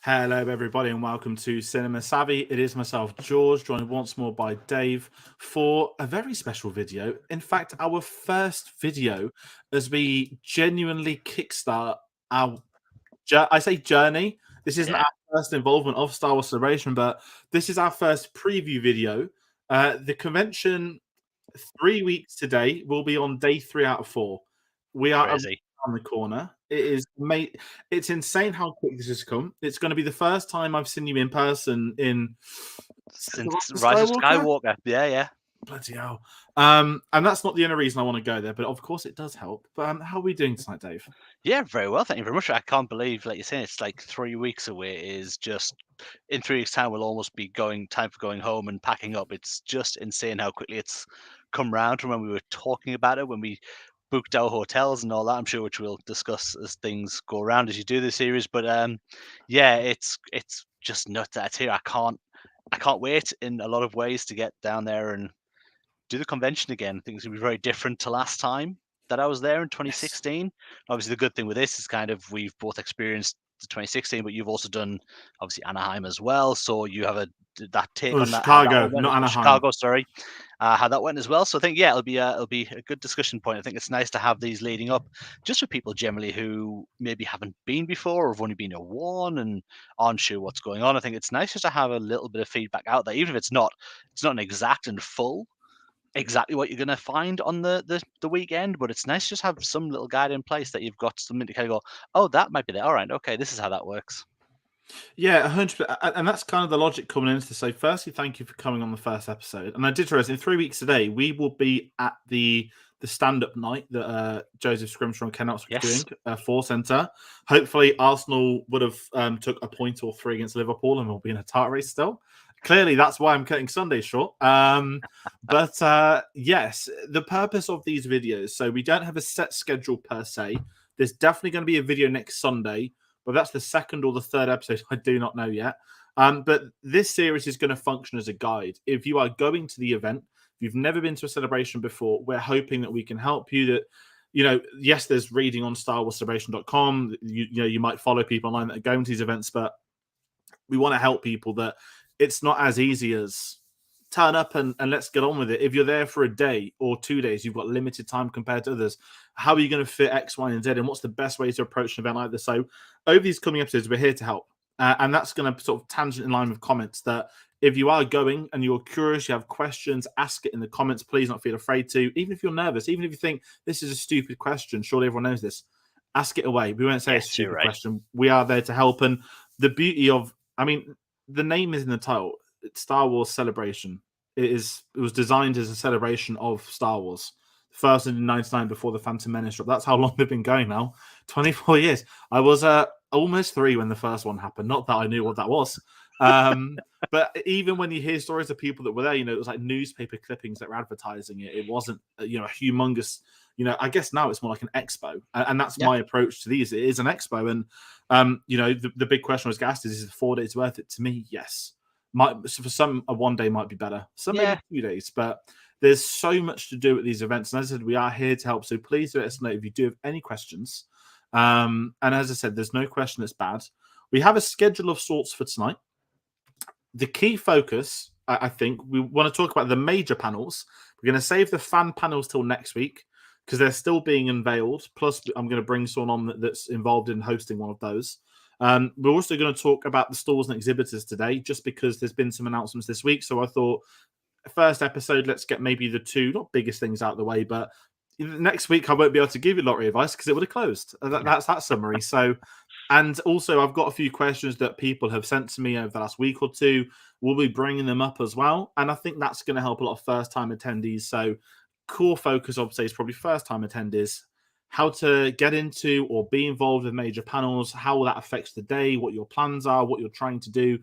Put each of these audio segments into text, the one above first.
Hello, everybody, and welcome to Cinema Savvy. It is myself, George, joined once more by Dave for a very special video. In fact, our first video as we genuinely kickstart our, I say journey. This isn't Yeah. our first involvement of Star Wars Celebration, but this is our first preview video. The convention, 3 weeks today, will be on day 3 out of 4. We are Crazy. on the corner. It is it's insane how quick this has come. It's going to be the first time I've seen you in person since The Since Rise of Rise of Skywalker. Skywalker. Yeah. Bloody hell. And that's not the only reason I want to go there, but of course it does help. But how are we doing tonight, Dave? Yeah, very well. Thank you very much. I can't believe, like you're saying, it's like 3 weeks away. It is just in 3 weeks' time, we'll almost be time for going home and packing up. It's just insane how quickly it's come round from when we were talking about it, when we booked our hotels and all that. I'm sure, which we'll discuss as things go around as you do the series. But yeah, it's just nuts that it's here. I can't wait in a lot of ways to get down there and do the convention again. I think it's gonna be very different to last time that I was there in Yes. 2016. Obviously, the good thing with this is kind of we've both experienced the 2016, but you've also done obviously Anaheim as well. So you have that take Oh, on that how that Chicago, one went. not Or Anaheim. Chicago, sorry, how that went as well. So I think yeah, it'll be a good discussion point. I think it's nice to have these leading up, just for people generally who maybe haven't been before or have only been to one and aren't sure what's going on. I think it's nice just to have a little bit of feedback out there, even if it's not an exact and full exactly what you're going to find on the weekend, but it's nice to just have some little guide in place that you've got something to kind of go, oh, that might be there. All right, okay, this is how that works. Yeah, 100%. And that's kind of the logic coming into this. So, firstly, thank you for coming on the first episode. And I did realize in 3 weeks today, we will be at the stand-up night that Joseph Scrimshaw and Ken Oxford Yes. doing for Centre. Hopefully, Arsenal would have took a point or 3 against Liverpool and will be in a title race still. Clearly, that's why I'm cutting Sunday short. But yes, the purpose of these videos. So we don't have a set schedule per se. There's definitely going to be a video next Sunday. But that's the second or the third episode. I do not know yet. But this series is going to function as a guide. If you are going to the event, if you've never been to a celebration before, we're hoping that we can help you. That, yes, there's reading on StarWarsCelebration.com. You might follow people online that are going to these events, but we want to help people that it's not as easy as turn up and let's get on with it. If you're there for a day or 2 days, you've got limited time compared to others. How are you going to fit X, Y, and Z? And what's the best way to approach an event like this? So over these coming episodes, we're here to help. And that's going to sort of tangent in line with comments that if you are going and you're curious, you have questions, ask it in the comments. Please not feel afraid to. Even if you're nervous, even if you think this is a stupid question, surely everyone knows this. Ask it away. We won't say it's a stupid question. We are there to help. And the beauty of, the name is in the title. It's Star Wars Celebration. It was designed as a celebration of Star Wars. First in 99 before the Phantom Menace drop. That's how long they've been going now. 24 years. I was almost 3 when the first one happened. Not that I knew what that was. But even when you hear stories of people that were there, it was like newspaper clippings that were advertising it. It wasn't, a humongous, I guess now it's more like an expo. And that's my approach to these. It is an expo. And, the big question I was asked is it 4 days worth it? To me, yes. For some, a 1 day might be better. Some maybe 2 days, but there's so much to do at these events. And as I said, we are here to help. So please let us know if you do have any questions. And as I said, there's no question that's bad. We have a schedule of sorts for tonight. The key focus, I think, we want to talk about the major panels. We're going to save the fan panels till next week because they're still being unveiled. Plus, I'm going to bring someone on that's involved in hosting one of those. We're also going to talk about the stalls and exhibitors today, just because there's been some announcements this week. So I thought, first episode, let's get maybe the 2 not biggest things out of the way, but next week I won't be able to give you lottery advice because it would have closed. That's that summary. So, and also I've got a few questions that people have sent to me over the last week or 2. We'll be bringing them up as well, and I think that's going to help a lot of first-time attendees. So, core focus, obviously, is probably first-time attendees. How to get into or be involved with major panels, how that affects the day, what your plans are, what you're trying to do.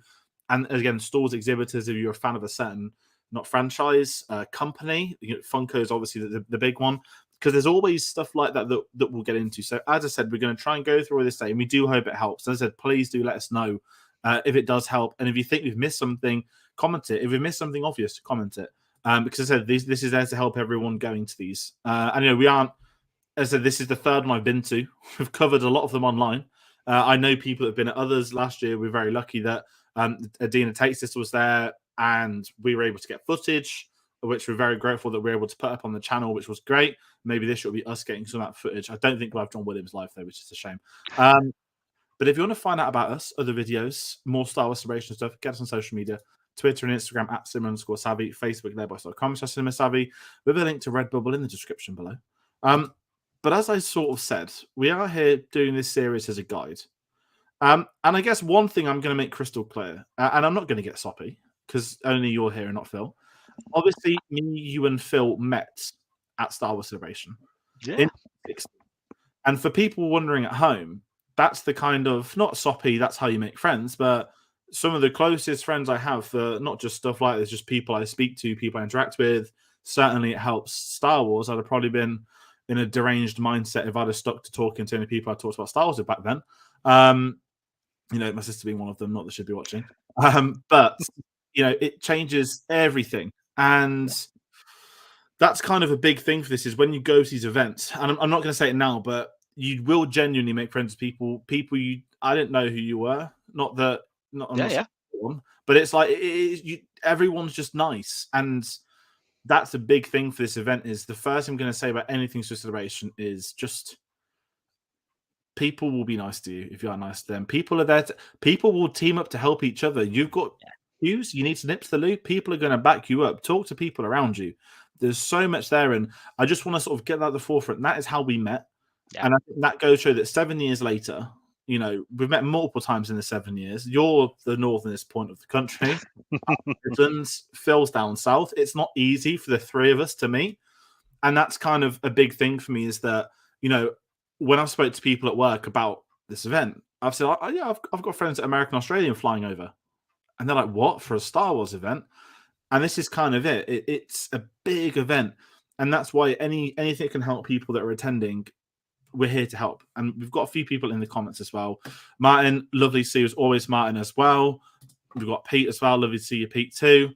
And again, stalls, exhibitors, if you're a fan of a certain, not franchise, company. Funko is obviously the big one, because there's always stuff like that we'll get into. So as I said, we're going to try and go through all this day, and we do hope it helps. As I said, please do let us know if it does help. And if you think we've missed something, comment it. If we've missed something obvious, comment it. Because as I said, this is there to help everyone going to these. And we aren't, as I said, this is the third one I've been to. We've covered a lot of them online. I know people that have been at others. Last year, we're very lucky that Adina Tate's sister was there, and we were able to get footage, which we're very grateful that we're able to put up on the channel, which was great. Maybe this will be us getting some of that footage. I don't think we'll have John Williams live though, which is a shame. But if you want to find out about us, other videos, more Star Wars Celebration stuff, get us on social media. Twitter and Instagram at @Cinema_Savvy, Facebook letterboxd.com/CinemaSavvy, with a link to Redbubble in the description below. But as I sort of said, we are here doing this series as a guide. And I guess one thing I'm going to make crystal clear, and I'm not going to get soppy, because only you're here and not Phil. Obviously, me, you, and Phil met at Star Wars Celebration. Yeah. And for people wondering at home, that's the kind of, not soppy, that's how you make friends, but some of the closest friends I have for not just stuff like this, just people I speak to, people I interact with. Certainly it helps Star Wars. I'd have probably been in a deranged mindset if I'd have stuck to talking to any people I talked about Star Wars with back then. My sister being one of them, not that she'd be watching. But, it changes everything. And that's kind of a big thing for this, is when you go to these events, and I'm not going to say it now, but you will genuinely make friends with people I didn't know who you were. But it's like everyone's just nice, and that's a big thing for this event. Is the first thing I'm going to say about anything Star Wars Celebration is just people will be nice to you if you are nice to them. People are there. People will team up to help each other. You've got cues. You need to nip to the loop. People are going to back you up. Talk to people around you. There's so much there, and I just want to sort of get that at the forefront. And that is how we met. Yeah. And I think that goes to show that 7 years later, we've met multiple times in the 7 years. You're the northernest point of the country. Phil's down south. It's not easy for the three of us to meet. And that's kind of a big thing for me, is that, when I've spoke to people at work about this event, I've said, I've got friends at American Australian flying over. And they're like, what? For a Star Wars event? And this is kind of it. It's a big event. And that's why anything that can help people that are attending, we're here to help. And we've got a few people in the comments as well. Martin, lovely to see you as always, Martin, as well. We've got Pete as well. Lovely to see you, Pete, too.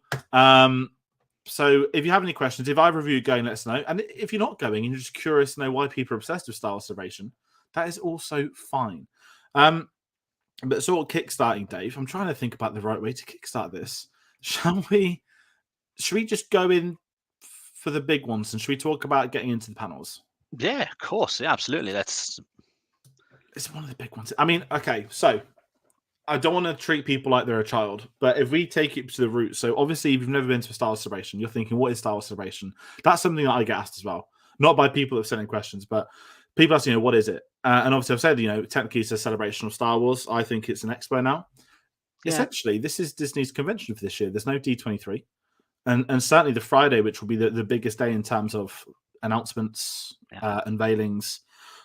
So if you have any questions, if either of you are going, let us know. And if you're not going and you're just curious to know why people are obsessed with Star Wars Celebration, that is also fine. But sort of kickstarting, Dave, I'm trying to think about the right way to kickstart this. Should we just go in for the big ones, and should we talk about getting into the panels? Yeah, of course. Yeah, absolutely. It's one of the big ones. I mean, okay, so I don't want to treat people like they're a child, but if we take it to the root, so obviously if you've never been to a Star Wars Celebration, you're thinking, what is Star Wars Celebration? That's something that I get asked as well. Not by people that have sent in questions, but people ask, what is it? And obviously I've said, technically it's a celebration of Star Wars. I think it's an expo now. Yeah. Essentially, this is Disney's convention for this year. There's no D23. And certainly the Friday, which will be the biggest day in terms of announcements, unveilings,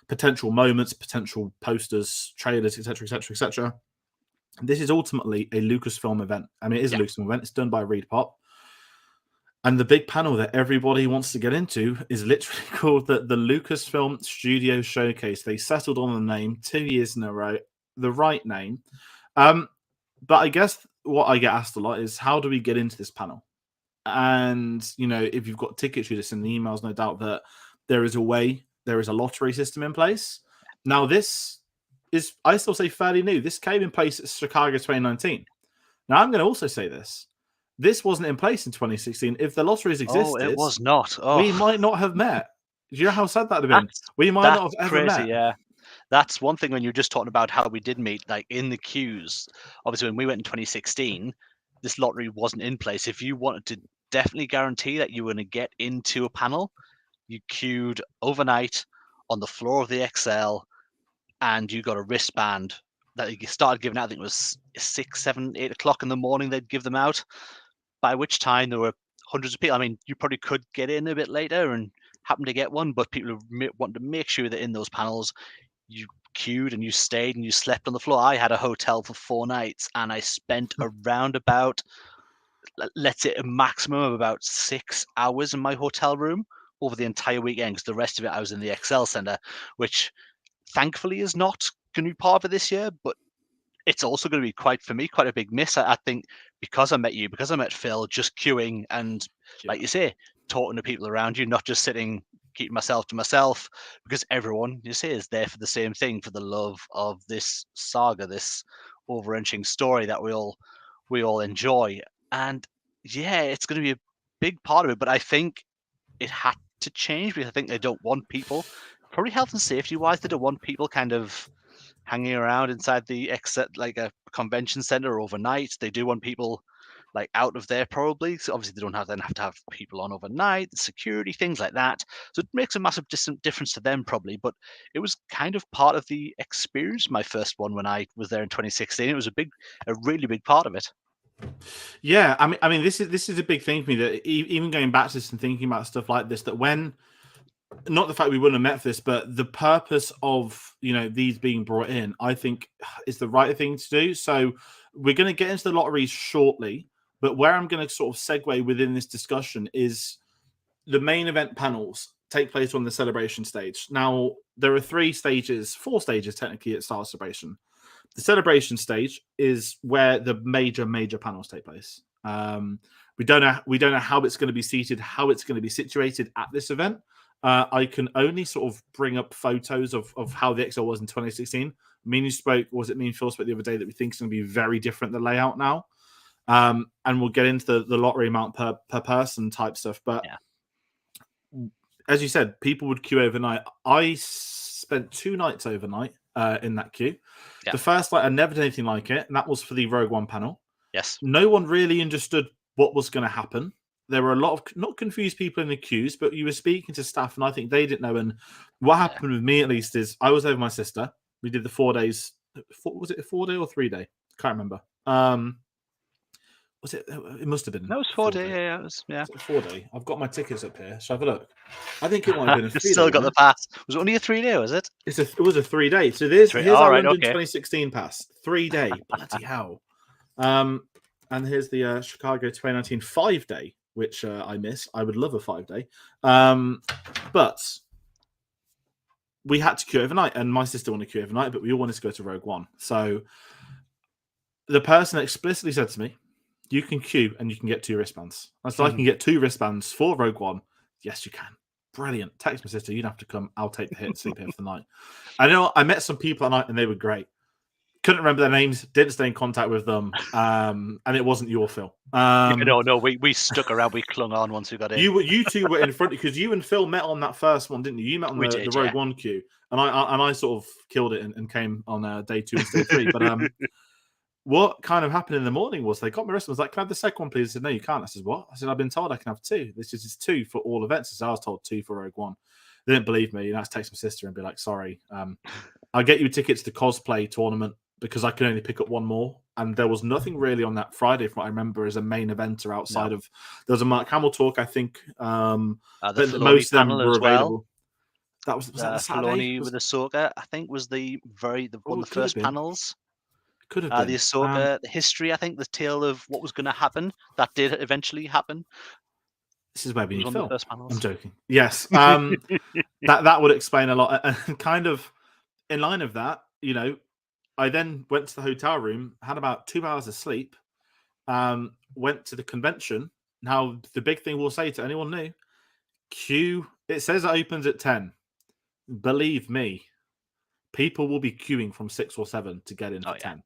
potential moments, potential posters, trailers, etc., etc., etc. This is ultimately a Lucasfilm event. I mean, it is a Lucasfilm event. It's done by Reed Pop. And the big panel that everybody wants to get into is literally called the Lucasfilm Studio Showcase. They settled on the name 2 years in a row, the right name. But I guess what I get asked a lot is, how do we get into this panel? And, if you've got tickets, you just send the emails, no doubt that there is a way, there is a lottery system in place. Now, this is, I still say, fairly new. This came in place at Chicago 2019. Now, I'm going to also say this. This wasn't in place in 2016. If the lotteries existed, it was not. We might not have met. Do you know how sad that would have been? We might not have ever met. Yeah. That's one thing when you're just talking about how we did meet, like in the queues. Obviously, when we went in 2016, this lottery wasn't in place. If you wanted to definitely guarantee that you were going to get into a panel, you queued overnight on the floor of the XL, and you got a wristband that you started giving out. I think it was 6, 7, 8 o'clock in the morning they'd give them out, by which time there were hundreds of people. I mean, you probably could get in a bit later and happen to get one, but people wanted to make sure that in those panels you queued and you stayed and you slept on the floor. I had a hotel for 4 nights and I spent around about, let's say, a maximum of about 6 hours in my hotel room over the entire weekend, because the rest of it I was in the XL Center, which thankfully is not going to be part of it this year, but it's also going to be quite a big miss. I think because I met you, because I met Phil, just queuing and, like you say, talking to people around you, not just sitting keeping myself to myself, because everyone, you say, is there for the same thing, for the love of this saga, this overarching story that we all enjoy. And yeah, it's going to be a big part of it, but I think it had to change because I think they don't want people, probably health and safety wise, they don't want people kind of hanging around inside the like a convention center overnight. They do want people like out of there probably. So obviously they don't have to have people on overnight, the security, things like that. So it makes a massive difference to them probably. But it was kind of part of the experience. My first one when I was there in 2016, it was a really big part of it. Yeah, I mean, this is a big thing for me that even going back to this and thinking about stuff like this, that when not the fact we wouldn't have met for this, but the purpose of these being brought in, I think is the right thing to do. So we're going to get into the lotteries shortly, but where I'm going to sort of segue within this discussion is the main event panels take place on the celebration stage. Now there are 4 stages technically at Star Celebration. The celebration stage is where the major panels take place. We don't know how it's going to be seated, how it's going to be situated at this event. I can only sort of bring up photos of how the XL was in 2016. Me and Phil spoke the other day that we think it's going to be very different, the layout now. And we'll get into the lottery amount per person type stuff. But as you said, people would queue overnight. I spent 2 nights overnight in that queue. Yeah. The first night, I never did anything like it, and that was for the Rogue One panel. Yes. No one really understood what was going to happen. There were a lot of not confused people in the queues, but you were speaking to staff, and I think they didn't know. And what happened with me, at least, is I was over with my sister. We did the 4 days. Was it a 4-day or 3-day? Can't remember. Was it? It must have been. No, it was 4-day. Yeah, it was. Yeah, was it 4-day. I've got my tickets up here. So have a look. I think it might have been a 3-day. Still got the pass. Was it only a 3-day? Was it? It was a 3-day. So here's our London 2016 pass. 3-day. Bloody hell. And here's the Chicago 2019 5-day, which I miss. I would love a 5-day. But we had to queue overnight, and my sister wanted to queue overnight, but we all wanted to go to Rogue One. So the person explicitly said to me, you can queue and you can get 2 wristbands. I said, I can get 2 wristbands for Rogue One. Yes, you can. Brilliant. Text my sister, you'd have to come. I'll take the hit, sleep here for the night. I met some people at night and they were great. Couldn't remember their names, didn't stay in contact with them, and it wasn't your Phil. No, we stuck around, we clung on once we got in. You 2 were in front because you and Phil met on that first one, didn't you? You met on the Rogue One queue, and I sort of killed it and came on day 2 and day 3. But what kind of happened in the morning was they got my wristband. I was like, can I have the second one, please? I said, no, you can't. I said, what? I said, I've been told I can have 2. This is 2 for all events. I was told 2 for Rogue One. They didn't believe me. And I had to text my sister and be like, sorry, I'll get you tickets to cosplay tournament because I can only pick up 1 more. And there was nothing really on that Friday, from what I remember, as a main eventer outside of. There was a Mark Hamill talk, I think. The most of them were available. That was that Filoni with Ahsoka, I think, was one of the first panels. Could have been. The Ahsoka, the history, I think, the tale of what was going to happen. That did eventually happen. This is where we need Phil. I'm joking. Yes. that would explain a lot. And kind of in line of that, I then went to the hotel room, had about 2 hours of sleep, went to the convention. Now, the big thing we'll say to anyone new, queue, it says it opens at 10. Believe me, people will be queuing from 6 or 7 to get in for 10.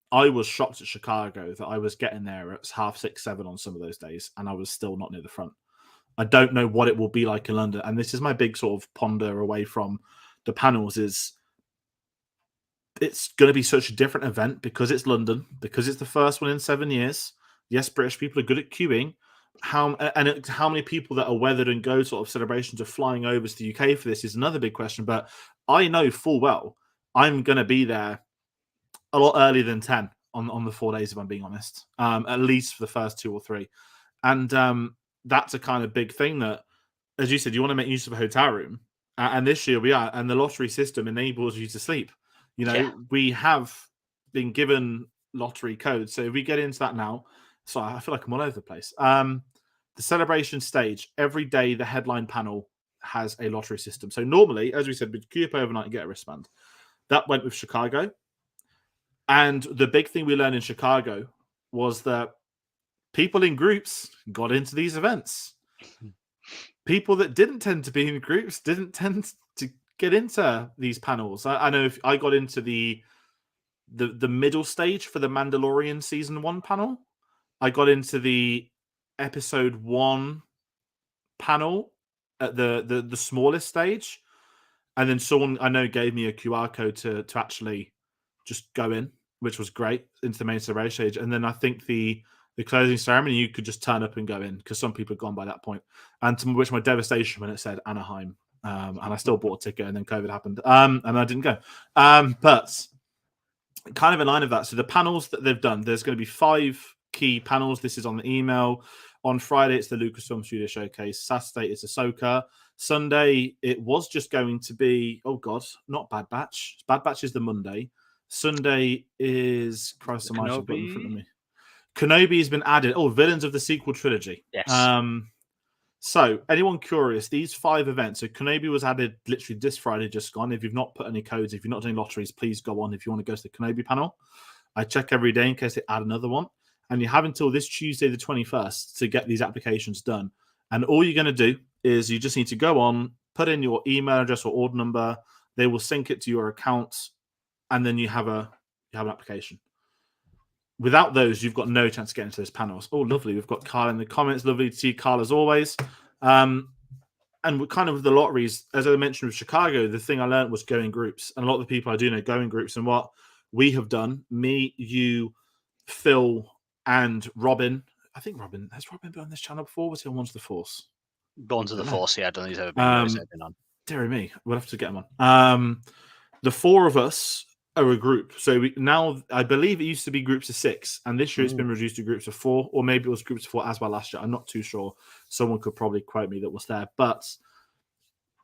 I was shocked at Chicago that I was getting there at 6:30, 7 on some of those days, and I was still not near the front. I don't know what it will be like in London, and this is my big sort of ponder away from the panels, is it's going to be such a different event because it's London, because it's the first one in 7 years. Yes, British people are good at queuing. How many people that are weathered and go sort of celebrations are flying over to the UK for this is another big question, but I know full well I'm going to be there a lot earlier than 10 on the 4 days, if I'm being honest, at least for the first 2 or 3. And that's a kind of big thing that, as you said, you want to make use of a hotel room. And this year we are, and the lottery system enables you to sleep. We have been given lottery codes. So if we get into that now, so I feel like I'm all over the place. The celebration stage, every day the headline panel has a lottery system. So normally, as we said, we'd queue up overnight and get a wristband. That went with Chicago. And the big thing we learned in Chicago was that people in groups got into these events. people that didn't tend to be in groups didn't tend to get into these panels. I know if I got into the middle stage for the Mandalorian season 1 panel. I got into the episode 1 panel at the smallest stage, and then someone I know gave me a QR code to actually just go in, which was great, into the main celebration stage. And then I think the closing ceremony, you could just turn up and go in because some people had gone by that point. And to which my devastation when it said Anaheim, and I still bought a ticket, and then COVID happened, and I didn't go. But kind of in line of that, so the panels that they've done, there's going to be 5 key panels. This is on the email. On Friday, it's the Lucasfilm Studio Showcase. Saturday, it's Ahsoka. Sunday, it was just going to be, oh God, not Bad Batch. Bad Batch is the Monday. Sunday is, Christ Almighty, I've got it in front of me. Kenobi has been added. Oh, Villains of the Sequel Trilogy. Yes. So, anyone curious, these 5 events, so Kenobi was added literally this Friday, just gone. If you've not put any codes, if you're not doing lotteries, please go on if you want to go to the Kenobi panel. I check every day in case they add another one. And you have until this Tuesday, the 21st, to get these applications done. And all you're going to do is you just need to go on, put in your email address or order number. They will sync it to your account, and then you have an application. Without those, you've got no chance to get into those panels. Oh, lovely. We've got Carl in the comments. Lovely to see Carl as always. And we're kind of with the lotteries, as I mentioned with Chicago, the thing I learned was go in groups. And a lot of the people I do know go in groups. And what we have done, me, you, Phil, and Robin. I think has Robin been on this channel before? Was he on Ones the Force? Gone to the Force, yeah. I don't think he's ever been on. Dear me, we'll have to get him on. The 4 of us are a group. So now, I believe it used to be groups of 6, and this year it's been reduced to groups of 4, or maybe it was groups of 4 as well last year. I'm not too sure. Someone could probably quote me that was there. But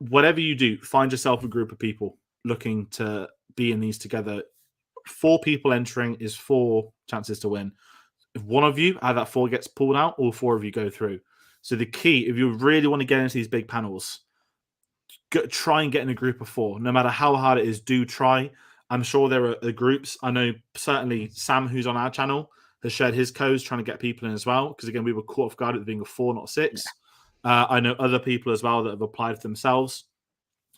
whatever you do, find yourself a group of people looking to be in these together. 4 people entering is 4 chances to win. If one of you out of that 4 gets pulled out, all 4 of you go through. So the key, if you really want to get into these big panels, try and get in a group of 4. No matter how hard it is, do try. I'm sure there are groups. I know certainly Sam, who's on our channel, has shared his codes trying to get people in as well. Because again, we were caught off guard at being a 4, not 6. Yeah. I know other people as well that have applied for themselves.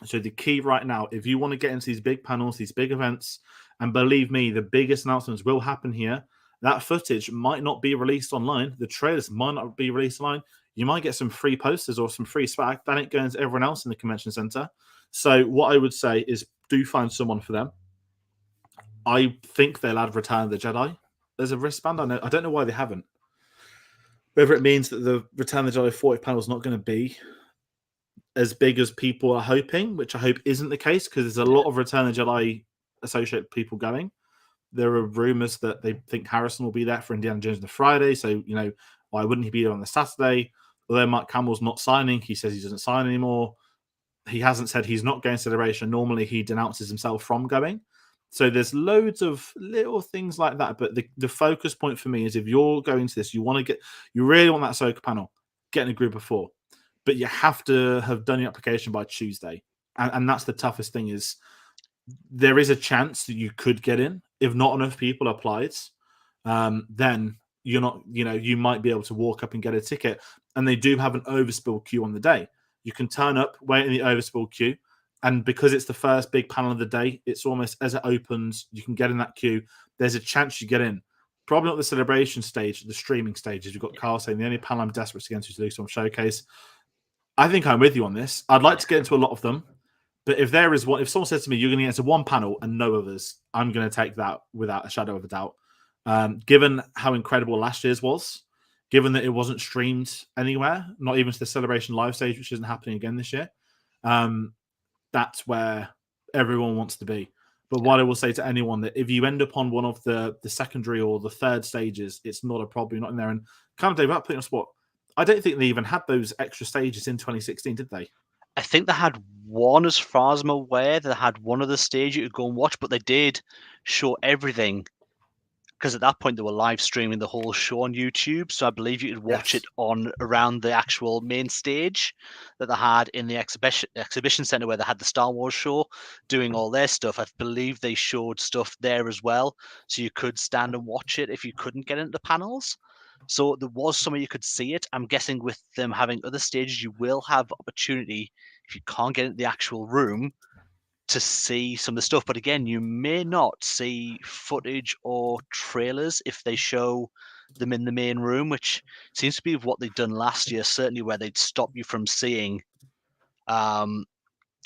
So the key right now, if you want to get into these big panels, these big events, and believe me, the biggest announcements will happen here. That footage might not be released online. The trailers might not be released online. You might get some free posters or some free swag. That ain't going to everyone else in the convention center. So what I would say is do find someone for them. I think they'll add Return of the Jedi. There's a wristband. I don't know why they haven't. Whether it means that the Return of the Jedi 40 panel is not going to be as big as people are hoping, which I hope isn't the case, because there's a lot of Return of the Jedi associated people going. There are rumors that they think Harrison will be there for Indiana Jones on the Friday. So, why wouldn't he be there on the Saturday? Although Mark Camill's not signing, he says he doesn't sign anymore. He hasn't said he's not going to Celebration. Normally, he denounces himself from going. So there's loads of little things like that. But the focus point for me is if you're going to this, you really want that Ahsoka panel, get in a group of 4. But you have to have done your application by Tuesday. And that's the toughest thing is there is a chance that you could get in. If not enough people applied, then you're not, you might be able to walk up and get a ticket. And they do have an overspill queue on the day. You can turn up, wait in the overspill queue. And because it's the first big panel of the day, it's almost as it opens, you can get in that queue. There's a chance you get in. Probably not the celebration stage, the streaming stages. You've got Carl saying the only panel I'm desperate to get into is the Lucasfilm Showcase. I think I'm with you on this. I'd like to get into a lot of them. But if someone says to me, you're going to get into one panel and no others, I'm going to take that without a shadow of a doubt. Given how incredible last year's was, given that it wasn't streamed anywhere, not even to the Celebration live stage, which isn't happening again this year, that's where everyone wants to be. But what I will say to anyone that if you end up on one of the secondary or the third stages, it's not a problem. You're not in there. And kind of, Dave, about putting a spot, I don't think they even had those extra stages in 2016, did they? I think they had one, as far as I'm aware. They had one other stage you could go and watch, but they did show everything because at that point they were live streaming the whole show on YouTube. So I believe you could watch it on around the actual main stage that they had in the exhibition center where they had the Star Wars show doing all their stuff. I believe they showed stuff there as well, so you could stand and watch it if you couldn't get into the panels. So there was somewhere you could see it. I'm guessing with them having other stages, you will have opportunity if you can't get into the actual room to see some of the stuff. But again, you may not see footage or trailers if they show them in the main room, which seems to be what they'd done last year, certainly where they'd stop you from seeing um,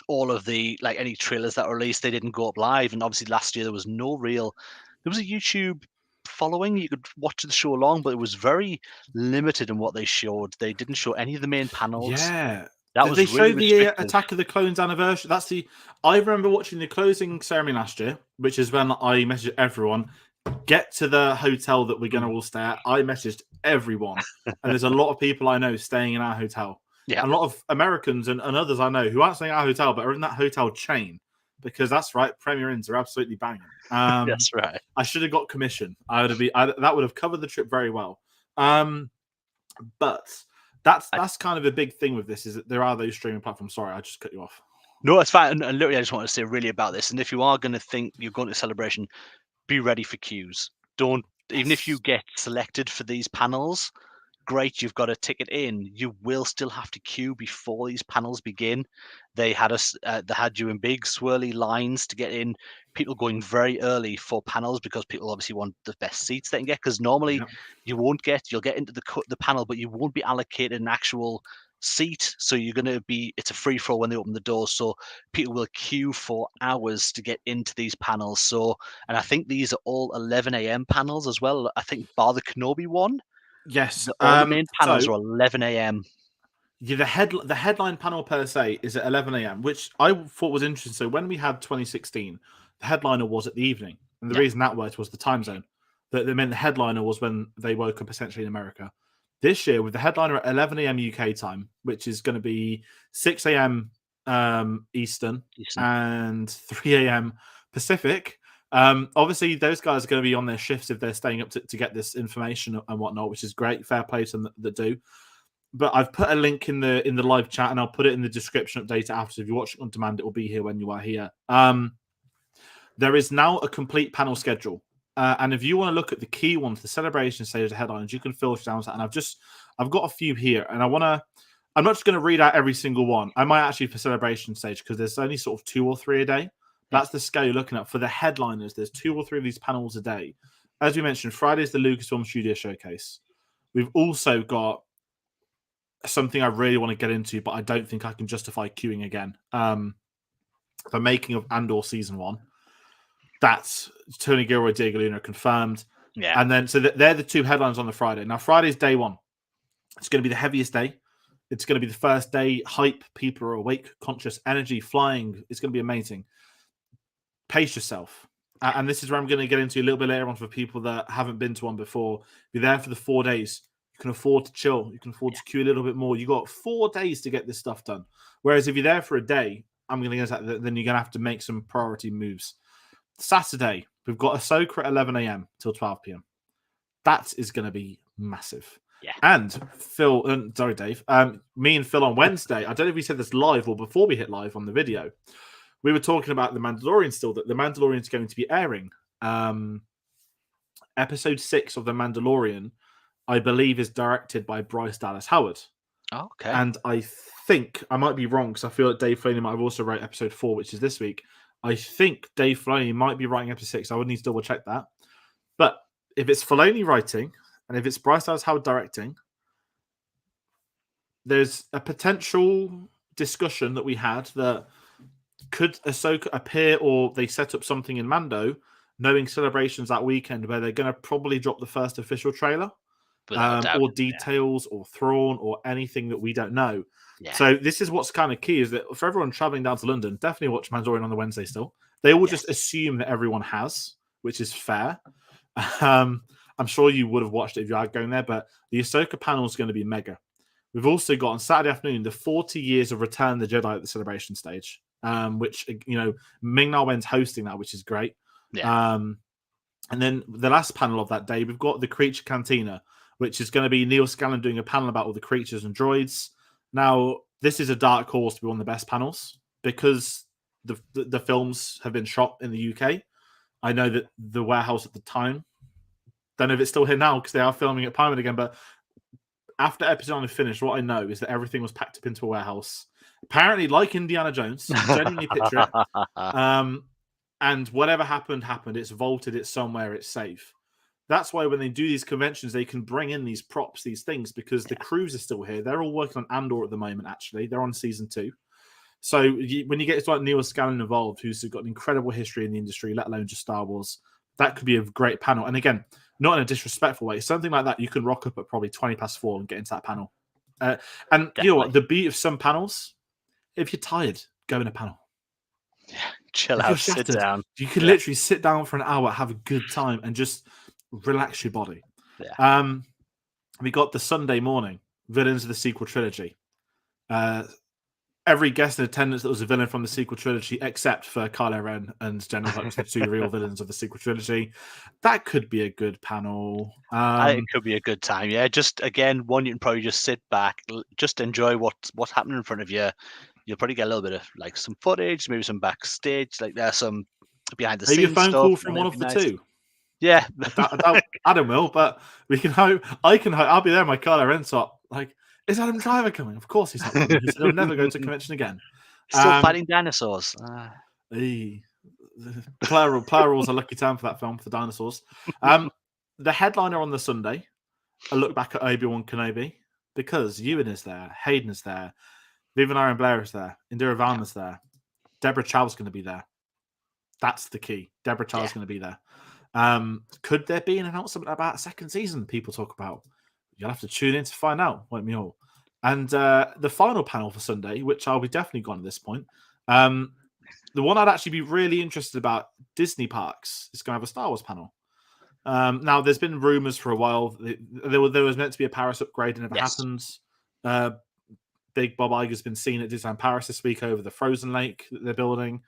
all of the like any trailers that were released. They didn't go up live, and obviously last year there was no real. There was a YouTube following. You could watch the show along, but it was very limited in what they showed. They didn't show any of the main panels. Yeah. That Did they was show really the restrictive. Attack of the Clones anniversary? That's the. I remember watching the closing ceremony last year, which is when I messaged everyone, get to the hotel that we're going to all stay at. I messaged everyone, and there's a lot of people I know staying in our hotel. Yeah, And a lot of Americans and others I know who aren't staying at our hotel, but are in that hotel chain, because that's right, Premier Inns are absolutely banging. that's right. I should have got commission. That would have covered the trip very well. But that's kind of a big thing with this, is that there are those streaming platforms. Sorry, I just cut you off. No, it's fine. And literally, I just want to say really about this. And if you are going to think you're going to Celebration, be ready for queues. Don't, even if you Yes. get selected for these panels, great, you've got a ticket in. You will still have to queue before these panels begin. They had us, they had you in big swirly lines to get in. People going very early for panels because people obviously want the best seats they can get. Because normally Yeah. you'll get into the panel, but you won't be allocated an actual seat. So you're going to be, it's a free for all when they open the doors. So people will queue for hours to get into these panels. So, and I think these are all 11 a.m. panels as well. I think bar the Kenobi one. Yes. All the main panels So are 11 a.m. yeah, the headline panel per se is at 11 a.m., which I thought was interesting. So when we had 2016, the headliner was at the evening, and the Yeah, reason that worked was the time zone. That meant the headliner was when they woke up, essentially in America. This year, with the headliner at 11 a.m. UK time, which is going to be 6 a.m. Eastern decent. and 3 a.m. Pacific. Obviously, those guys are going to be on their shifts if they're staying up to get this information and whatnot, which is great. Fair play to them that do. But I've put a link in the live chat, and I'll put it in the description update after. So if you watch it on demand, it will be here when you are here. There is now a complete panel schedule, and if you want to look at the key ones, the celebration stage, the headlines, you can filter down that. And I've got a few here, and I'm not just going to read out every single one. I might actually for celebration stage, because there's only sort of 2 or 3 a day. That's the scale you're looking at for the headliners. There's 2 or 3 of these panels a day. As we mentioned, Friday's the Lucasfilm Studio Showcase. We've also got something I really want to get into, but I don't think I can justify queuing again. The making of Andor season 1. That's Tony Gilroy, Diego Luna confirmed. Yeah, And then, so they're the 2 headlines on the Friday. Now, Friday's day 1. It's going to be the heaviest day. It's going to be the first day. Hype, people are awake, conscious, energy, flying. It's going to be amazing. Pace yourself. And this is where I'm going to get into a little bit later on for people that haven't been to one before. Be there for the 4 days. You can afford to chill. You can afford to queue a little bit more. You got 4 days to get this stuff done. Whereas if you're there for a day, I'm going to guess that then you're going to have to make some priority moves. Saturday, we've got Ahsoka at 11 a.m. till 12 p.m. That is going to be massive. yeah. And Phil, sorry, Dave. Me and Phil on Wednesday. I don't know if we said this live or before we hit live on the video. We were talking about The Mandalorian still, that The Mandalorian is going to be airing. Episode 6 of The Mandalorian, I believe, is directed by Bryce Dallas Howard. Oh, okay. And I think, I might be wrong, because I feel that Dave Filoni might have also wrote episode 4, which is this week. I think Dave Filoni might be writing episode 6. I would need to double check that. But if it's Filoni writing, and if it's Bryce Dallas Howard directing, there's a potential discussion that we had that could Ahsoka appear, or they set up something in Mando, knowing Celebrations that weekend, where they're going to probably drop the first official trailer, Without a doubt. or details, or Thrawn, or anything that we don't know. Yeah. So this is what's kind of key, is that for everyone traveling down to London, definitely watch Mandalorian on the Wednesday still. They all just assume that everyone has, which is fair. I'm sure you would have watched it if you are going there, but the Ahsoka panel is going to be mega. We've also got on Saturday afternoon the 40 years of Return of the Jedi at the celebration stage, which, Ming-Na Wen's hosting that, which is great. Yeah. And then the last panel of that day, we've got the Creature Cantina, which is going to be Neil Scanlon doing a panel about all the creatures and droids. Now, this is a dark horse to be one of the best panels, because the films have been shot in the UK. I know that the warehouse at the time Don't know if it's still here now because they are filming at Pinewood again. But after episode 9 finished, what I know is that everything was packed up into a warehouse. Apparently, like Indiana Jones, you genuinely picture it. And whatever happened. It's vaulted. It's somewhere. It's safe. That's why when they do these conventions, they can bring in these props, these things, because the crews are still here. They're all working on Andor at the moment, actually. They're on season 2. So when you get to like Neil Scanlon involved, who's got an incredible history in the industry, let alone just Star Wars, that could be a great panel. And again, not in a disrespectful way. Something like that, you can rock up at probably 20 past 4 and get into that panel. And Definitely. you know what? The beat of some panels, if you're tired, go in a panel. Yeah, chill out, sit down. You can literally sit down for an hour, have a good time, and just relax your body. Yeah. We got the Sunday morning villains of the sequel trilogy. Every guest in attendance that was a villain from the sequel trilogy, except for Kylo Ren and General Hux, the 2 real villains of the sequel trilogy. That could be a good panel. It could be a good time. Yeah, just again, one you can probably just sit back, just enjoy what's happening in front of you. You'll probably get a little bit of like some footage, maybe some backstage, like there's some behind the maybe scenes a phone stuff. call from one of the 2. Yeah, I doubt Adam will, but we can hope. I can hope. I'll be there in my Kylo Ren top. Like, is Adam Driver coming? Of course he's not coming. He said he'll never go to a convention again. Still fighting dinosaurs. Plural's a lucky term for that film, for dinosaurs. The headliner on the Sunday, a look back at Obi-Wan Kenobi, because Ewan is there, Hayden is there, Vivian Aaron Blair is there, Indira Varma's there, Deborah Chow's going to be there. That's the key. Deborah Chow's going to be there. Could there be an announcement about a second season? People talk about. You'll have to tune in to find out, won't we all? And the final panel for Sunday, which I'll be definitely gone at this point, the one I'd actually be really interested about, Disney Parks, is going to have a Star Wars panel. Now, there's been rumors for a while. There was meant to be a Paris upgrade, and it never happened. Big Bob Iger's been seen at Disneyland Paris this week over the Frozen Lake that they're building.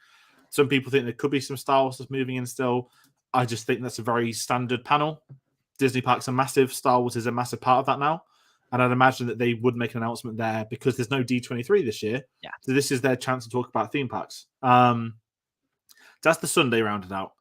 Some people think there could be some Star Wars stuff moving in still. I just think that's a very standard panel. Disney Parks are massive. Star Wars is a massive part of that now. And I'd imagine that they would make an announcement there because there's no D23 this year. Yeah. So this is their chance to talk about theme parks. That's the Sunday rounded out.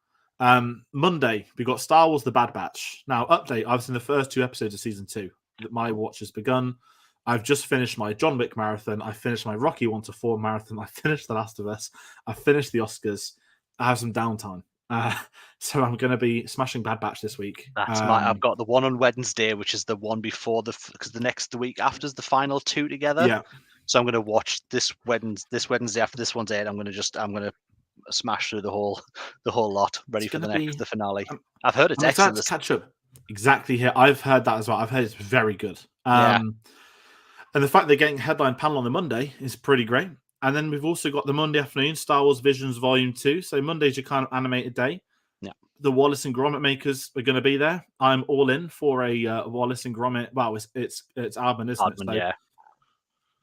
Monday, we got Star Wars The Bad Batch. Now, update, I've seen the first 2 episodes of season 2. My watch has begun. I've just finished my John Wick marathon. I finished my Rocky 1-4 marathon. I finished The Last of Us. I finished the Oscars. I have some downtime. So I'm going to be smashing Bad Batch this week. I've got the one on Wednesday, which is the one before because the week after is the final 2 together. Yeah. So I'm going to watch this Wednesday after this one's aired. I'm going to smash through the whole lot, ready for the finale. I've heard it's excellent. To catch up. Exactly here. I've heard that as well. I've heard it's very good. And the fact they're getting headline panel on the Monday is pretty great. And then we've also got the Monday afternoon, Star Wars Visions Volume 2. So Monday's your kind of animated day. Yeah. The Wallace and Gromit makers are going to be there. I'm all in for a Wallace and Gromit. Well, it's Aardman, isn't it? Yeah.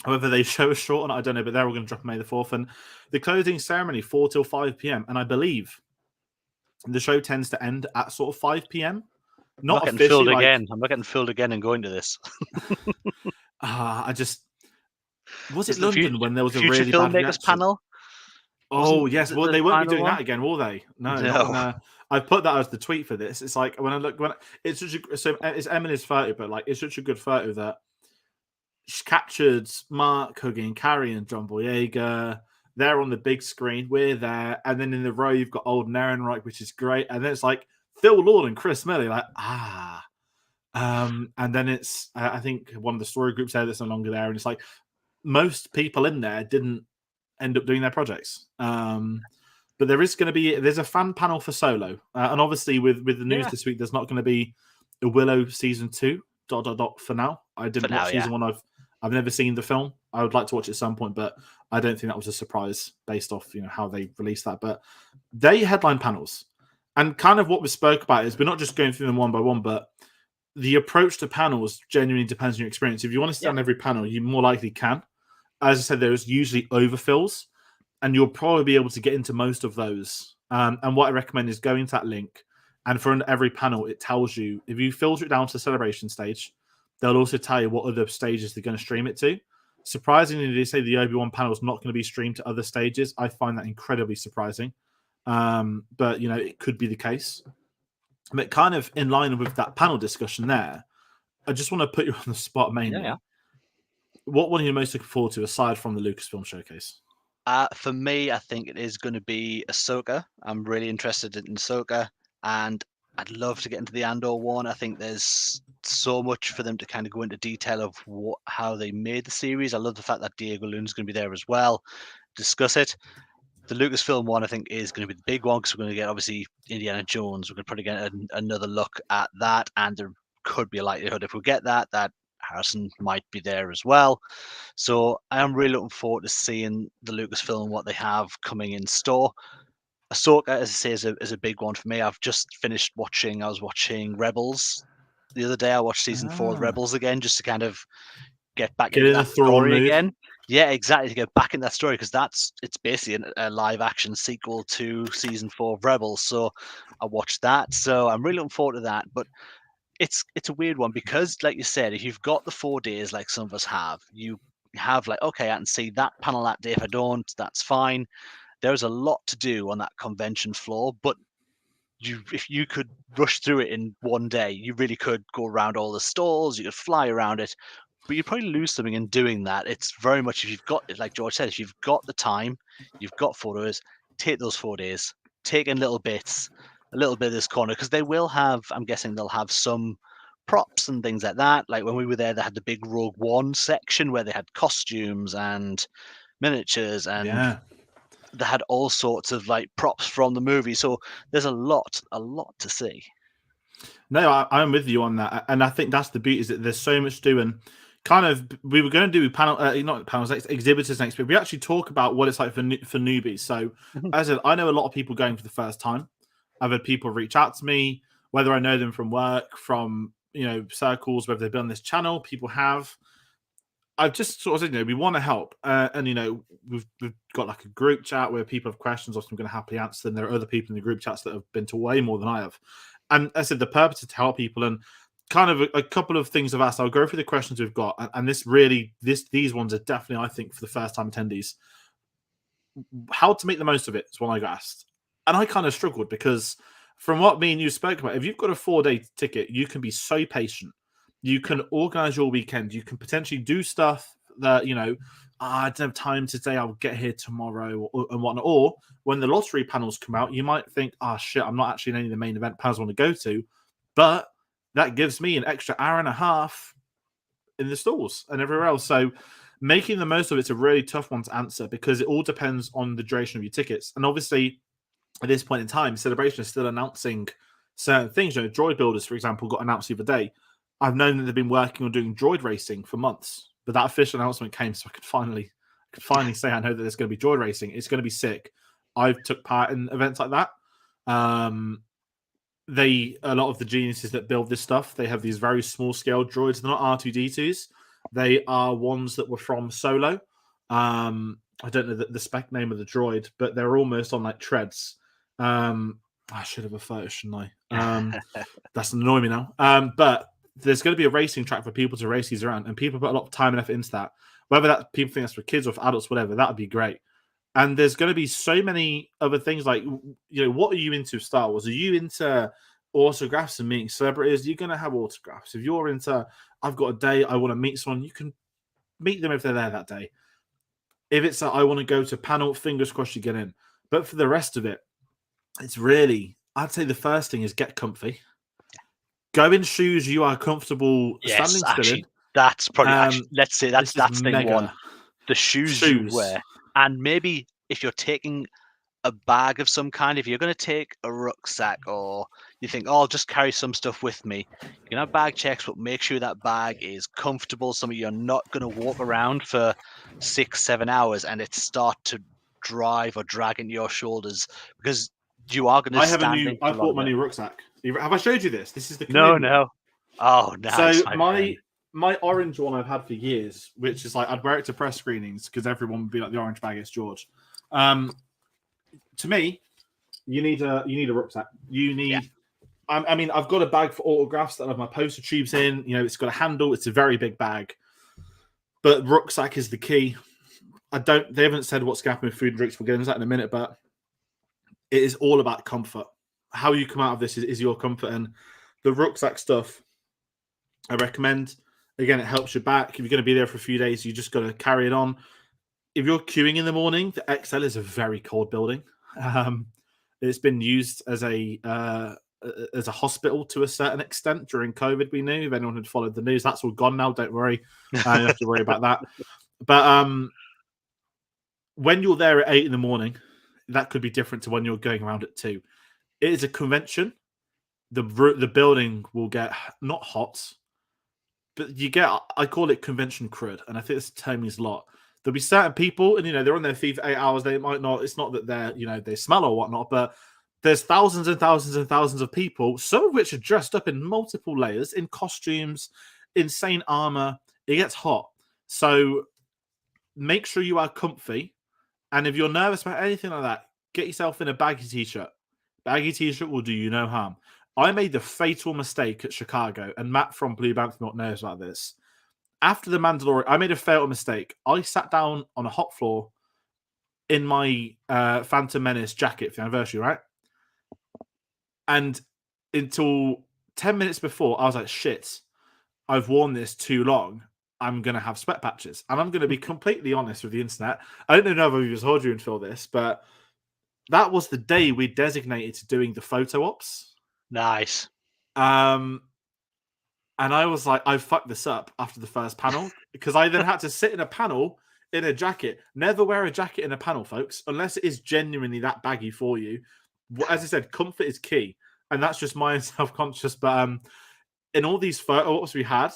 However, they show us short on it, I don't know, but they're all going to drop May the 4th. And the closing ceremony, 4 till 5 p.m. And I believe the show tends to end at sort of 5 p.m. Not getting filled again. I'm not getting filled again and going to this. Was it London when there was a really bad reaction? Panel? Oh, yes. Well, they won't be doing that again, will they? No. I've put that as the tweet for this. It's like it's Emily's photo, but like it's such a good photo that she captured Mark hugging Carrie and John Boyega. They're on the big screen. We're there, and then in the row you've got Alden Ehrenreich, which is great. And then it's like Phil Lord and Chris Miller, like and then it's I think one of the story groups there that's no longer there, and it's like most people in there didn't end up doing their projects. But there's a fan panel for Solo, and obviously with the news this week, there's not going to be a Willow season 2. ... For now. I didn't watch season 1. I've never seen the film. I would like to watch it at some point, but I don't think that was a surprise based off how they released that. But they headline panels, and kind of what we spoke about is we're not just going through them one by one, but the approach to panels genuinely depends on your experience. If you want to stand every panel, you more likely can. As I said, there's usually overfills, and you'll probably be able to get into most of those. And what I recommend is going to that link, and for every panel, it tells you, if you filter it down to the celebration stage, they'll also tell you what other stages they're going to stream it to. Surprisingly, they say the Obi-Wan panel is not going to be streamed to other stages. I find that incredibly surprising. But, it could be the case. But kind of in line with that panel discussion there, I just want to put you on the spot mainly. Yeah. What one are you most looking forward to aside from the Lucasfilm showcase? For me, I think it is going to be Ahsoka. I'm really interested in Ahsoka, and I'd love to get into the Andor one. I think there's so much for them to kind of go into detail of how they made the series. I love the fact that Diego Luna's going to be there as well, discuss it. The Lucasfilm one, I think, is going to be the big one because we're going to get obviously Indiana Jones. We're going to probably get another look at that, and there could be a likelihood if we get that Harrison might be there as well. So I am really looking forward to seeing the Lucasfilm, what they have coming in store. Ahsoka, as I say, is a big one for me. I've just finished watching. I was watching Rebels the other day. I watched season 4 of Rebels again, just to kind of get back Get into in a that Thrawn story mood. again. Yeah, exactly. To get back in that story because it's basically a live action sequel to season 4 of Rebels. So I watched that. So I'm really looking forward to that. But it's a weird one because, like you said, if you've got the 4 days like some of us have, you have like, okay, I can see that panel that day. If I don't, that's fine. There's a lot to do on that convention floor, but if you could rush through it in one day, you really could go around all the stalls, you could fly around it, but you'd probably lose something in doing that. It's very much if you've got, like George said, if you've got the time, you've got photos, take those 4 days, take in little bits, a little bit of this corner, because they will have, I'm guessing they'll have some props and things like that. Like when we were there, they had the big Rogue One section where they had costumes and miniatures and Yeah. they had all sorts of like props from the movie. So there's a lot to see. No, I'm with you on that, and I think that's the beauty is that there's so much to do. And kind of, we were going to do panel, not panels, exhibitors next week. We actually talk about what it's like for newbies. So, as I said, I know a lot of people going for the first time. I've had people reach out to me, whether I know them from work, from circles, whether they've been on this channel. People have. I've just sort of said, we want to help, and we've got like a group chat where people have questions. Obviously, I'm going to happily answer them. There are other people in the group chats that have been to way more than I have, and I said the purpose is to help people. And kind of a couple of things I've asked. I'll go through the questions we've got, and these ones are definitely, I think, for the first time attendees. How to make the most of it is what I got asked, and I kind of struggled because from what me and you spoke about, if you've got a 4-day ticket, you can be so patient. You can organize your weekend. You can potentially do stuff that, I don't have time today. I'll get here tomorrow and whatnot. Or when the lottery panels come out, you might think, shit, I'm not actually in any of the main event panels I want to go to. But that gives me an extra hour and a half in the stalls and everywhere else. So making the most of it's a really tough one to answer because it all depends on the duration of your tickets. And obviously, at this point in time, Celebration is still announcing certain things. Droid Builders, for example, got announced the other day. I've known that they've been working on doing droid racing for months, but that official announcement came, so I could finally say I know that there's going to be droid racing. It's going to be sick. I've took part in events like that. A lot of the geniuses that build this stuff, they have these very small scale droids. They're not R2D2s. They are ones that were from Solo. I don't know the spec name of the droid, but they're almost on like treads. I should have a photo, shouldn't I? That's annoying me now. But there's going to be a racing track for people to race these around, and people put a lot of time and effort into that. Whether that people think that's for kids or for adults, whatever, that would be great. And there's going to be so many other things like, what are you into Star Wars? Are you into autographs and meeting celebrities? You're going to have autographs. If you're into, I've got a day, I want to meet someone, you can meet them if they're there that day. If it's I want to go to panel, fingers crossed you get in. But for the rest of it, it's really, I'd say the first thing is get comfy. Go in shoes you are comfortable standing still in. That's probably, let's say that's thing mega. one. The shoes you wear. And maybe if you're taking a bag of some kind, if you're going to take a rucksack or you think, I'll just carry some stuff with me, you can have bag checks, but make sure that bag is comfortable. Something you're not going to walk around for 6-7 hours and it start to drive or drag into your shoulders because you are going to I bought my new rucksack. Have I showed you this? This is the No. Oh, nice. So my orange one I've had for years, which is like I'd wear it to press screenings because everyone would be like the orange bag is George. To me, you need a rucksack. You need. Yeah. I mean, I've got a bag for autographs that I have my poster tubes in. It's got a handle. It's a very big bag, but rucksack is the key. They haven't said what's going to happen with food and drinks. We'll get into that in a minute, but it is all about comfort. how you come out of this is your comfort. And the rucksack stuff, I recommend. Again, it helps your back. If you're going to be there for a few days, you just got to carry it on. If you're queuing in the morning, the XL is a very cold building. It's been used as a hospital to a certain extent during COVID. We knew if anyone had followed the news, that's all gone now. Don't worry, you don't have to worry about that. But when you're there at 8 in the morning, that could be different to when you're going around at 2. It is a convention. The building will get not hot, but you get, I call it convention crud, and I think this term means a lot. There'll be certain people, and they're on their feet for 8 hours. They might not. It's not that they're they smell or whatnot, but there's thousands and thousands and thousands of people, some of which are dressed up in multiple layers, in costumes, insane armor. It gets hot, so make sure you are comfy. And if you're nervous about anything like that, get yourself in a baggy t-shirt. Baggy t-shirt will do you no harm. I made the fatal mistake at Chicago, and Matt from Blue Banther Milk knows about this. After the Mandalorian, I made a fatal mistake. I sat down on a hot floor in my Phantom Menace jacket for the anniversary, right? And until 10 minutes before, I was like, shit, I've worn this too long. I'm going to have sweat patches. And I'm going to be completely honest with the internet. I don't know if I've just told you until this, but that was the day we designated to doing the photo ops. Nice. And I was like, I fucked this up after the first panel because I then had to sit in a panel in a jacket. Never wear a jacket in a panel, folks, unless it is genuinely that baggy for you. As I said, comfort is key. And that's just my self-conscious. But in all these photo ops we had,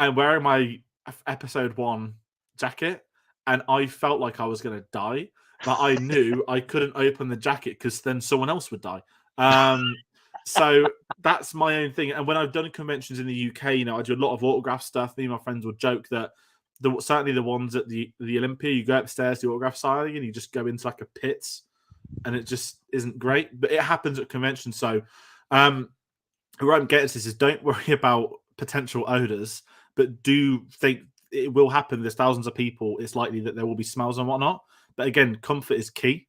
I'm wearing my episode 1 jacket, and I felt like I was going to die. But I knew I couldn't open the jacket because then someone else would die. So that's my own thing. And when I've done conventions in the UK, I do a lot of autograph stuff. Me and my friends will joke that certainly the ones at the Olympia, you go upstairs to autograph signing and you just go into like a pit, and it just isn't great. But it happens at conventions. So where I'm getting to this is don't worry about potential odors, but do think it will happen. There's thousands of people. It's likely that there will be smells and whatnot. But again, comfort is key.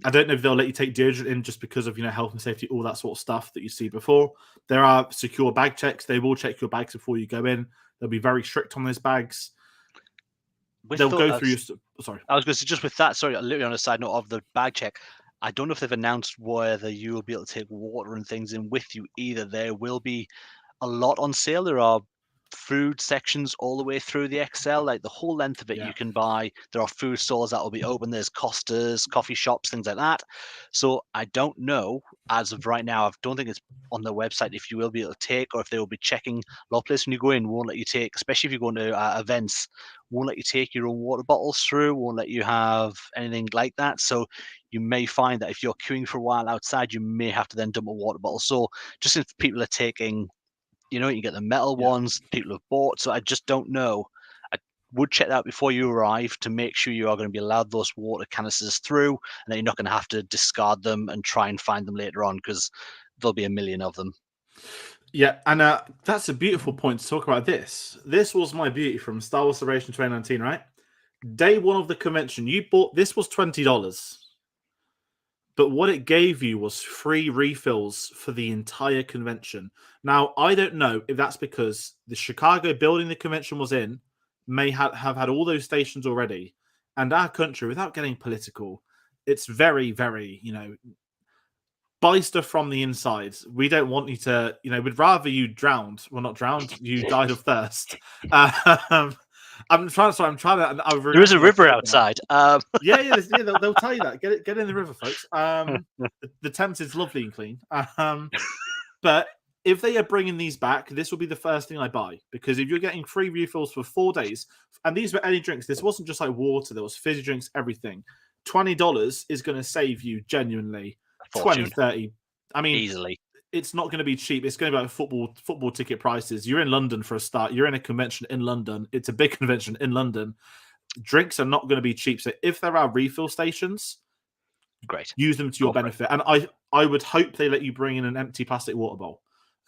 I don't know if they'll let you take deodorant in just because of health and safety, all that sort of stuff that you see before. There are secure bag checks. They will check your bags before you go in. They'll be very strict on those bags. They'll go through your. Sorry, I was going to say just with that. Sorry, literally on a side note of the bag check. I don't know if they've announced whether you will be able to take water and things in with you either. There will be a lot on sale. There are food sections all the way through the XL, like the whole length of it. You can buy. There are food stores that will be open. There's Costas, coffee shops, things like that. So I don't know as of right now. I don't think it's on their website if you will be able to take, or if they will be checking. A lot of places when you go in won't let you take, especially if you're going to events, won't let you take your own water bottles through, won't let you have anything like that. So you may find that if you're queuing for a while outside, you may have to then dump a water bottle. So just if people are taking, you get the metal ones people have bought. So I just don't know. I would check that out before you arrive to make sure you are going to be allowed those water canisters through, and that you're not going to have to discard them and try and find them later on, because there'll be a million of them. Yeah, and that's a beautiful point to talk about this. This was my beauty from Star Wars Celebration 2019, right? Day 1 of the convention, you bought, this was $20. But what it gave you was free refills for the entire convention. Now, I don't know if that's because the Chicago building the convention was in may have had all those stations already. And our country, without getting political, it's very, very, buy stuff from the inside. We don't want you to, we'd rather you drowned. Well, not drowned, you died of thirst. I'm trying to. There is a river outside. Yeah, they'll tell you that. Get in the river, folks. The Thames is lovely and clean. But if they are bringing these back, this will be the first thing I buy, because if you're getting free refills for 4 days, and these were any drinks, this wasn't just like water. There was fizzy drinks, everything. $20 is going to save you genuinely 20, 30. I mean, easily. It's not going to be cheap. It's going to be like football ticket prices. You're in London for a start. You're in a convention in London. It's a big convention in London. Drinks are not going to be cheap. So if there are refill stations, great, use them to your benefit. And I would hope they let you bring in an empty plastic water bowl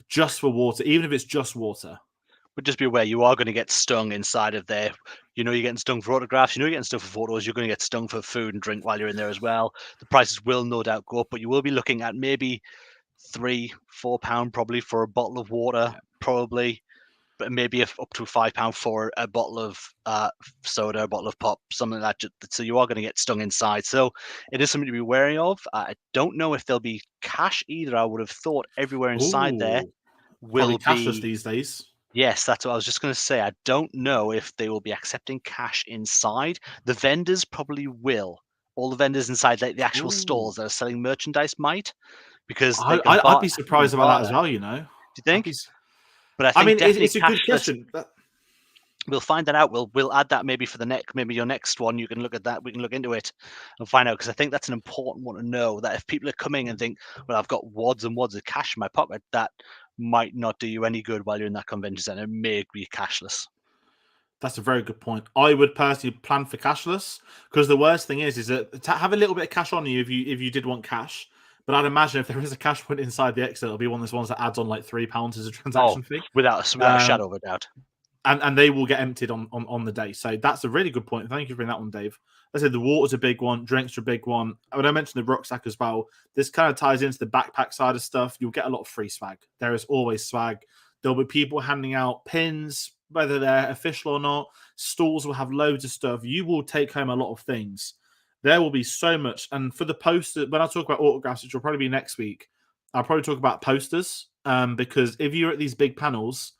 just for water, even if it's just water. But just be aware, you are going to get stung inside of there. You know, you're getting stung for autographs. You know, you're getting stung for photos. You're going to get stung for food and drink while you're in there as well. The prices will no doubt go up, but you will be looking at maybe £3-4 probably for a bottle of water, probably, but maybe up to £5 for a bottle of soda, a bottle of pop, something like that. So you are going to get stung inside. So it is something to be wary of. I don't know if there'll be cash either. I would have thought everywhere inside there Ooh, probably will cashless be. these days. Yes, that's what I was just going to say. I don't know if they will be accepting cash inside. The vendors probably will. All the vendors inside, like the actual Ooh, stalls that are selling merchandise, might, because they I, can I'd bar be they can surprised about that as barter. well. You know, Do you I'd be. think? But I I think mean, definitely it's a good cashless. question. We'll find that out. We'll add that maybe for the next, maybe your next one. You can look at that. We can look into it and find out, because I think that's an important one to know. That if people are coming and think, well, I've got wads and wads of cash in my pocket, that might not do you any good while you're in that convention center. It may be cashless. That's a very good point. I would personally plan for cashless, because the worst thing is that to have a little bit of cash on you if you did want cash. But I'd imagine if there is a cash point inside the exit, it'll be one of those ones that adds on like £3 as a Oh, transaction fee. without a Um, shadow of a doubt. and they will get emptied on the day. So that's a really good point. Thank you for bringing that one, Dave. I said the water's a big one, drinks are a big one. When I mentioned the rucksack as well, this kind of ties into the backpack side of stuff. You'll get a lot of free swag. There is always swag. There'll be people handing out pins, whether they're official or not. Stalls will have loads of stuff. You will take home a lot of things. There will be so much. And for the poster, when I talk about autographs, which will probably be next week, I'll probably talk about posters. Because if you're at these big panels,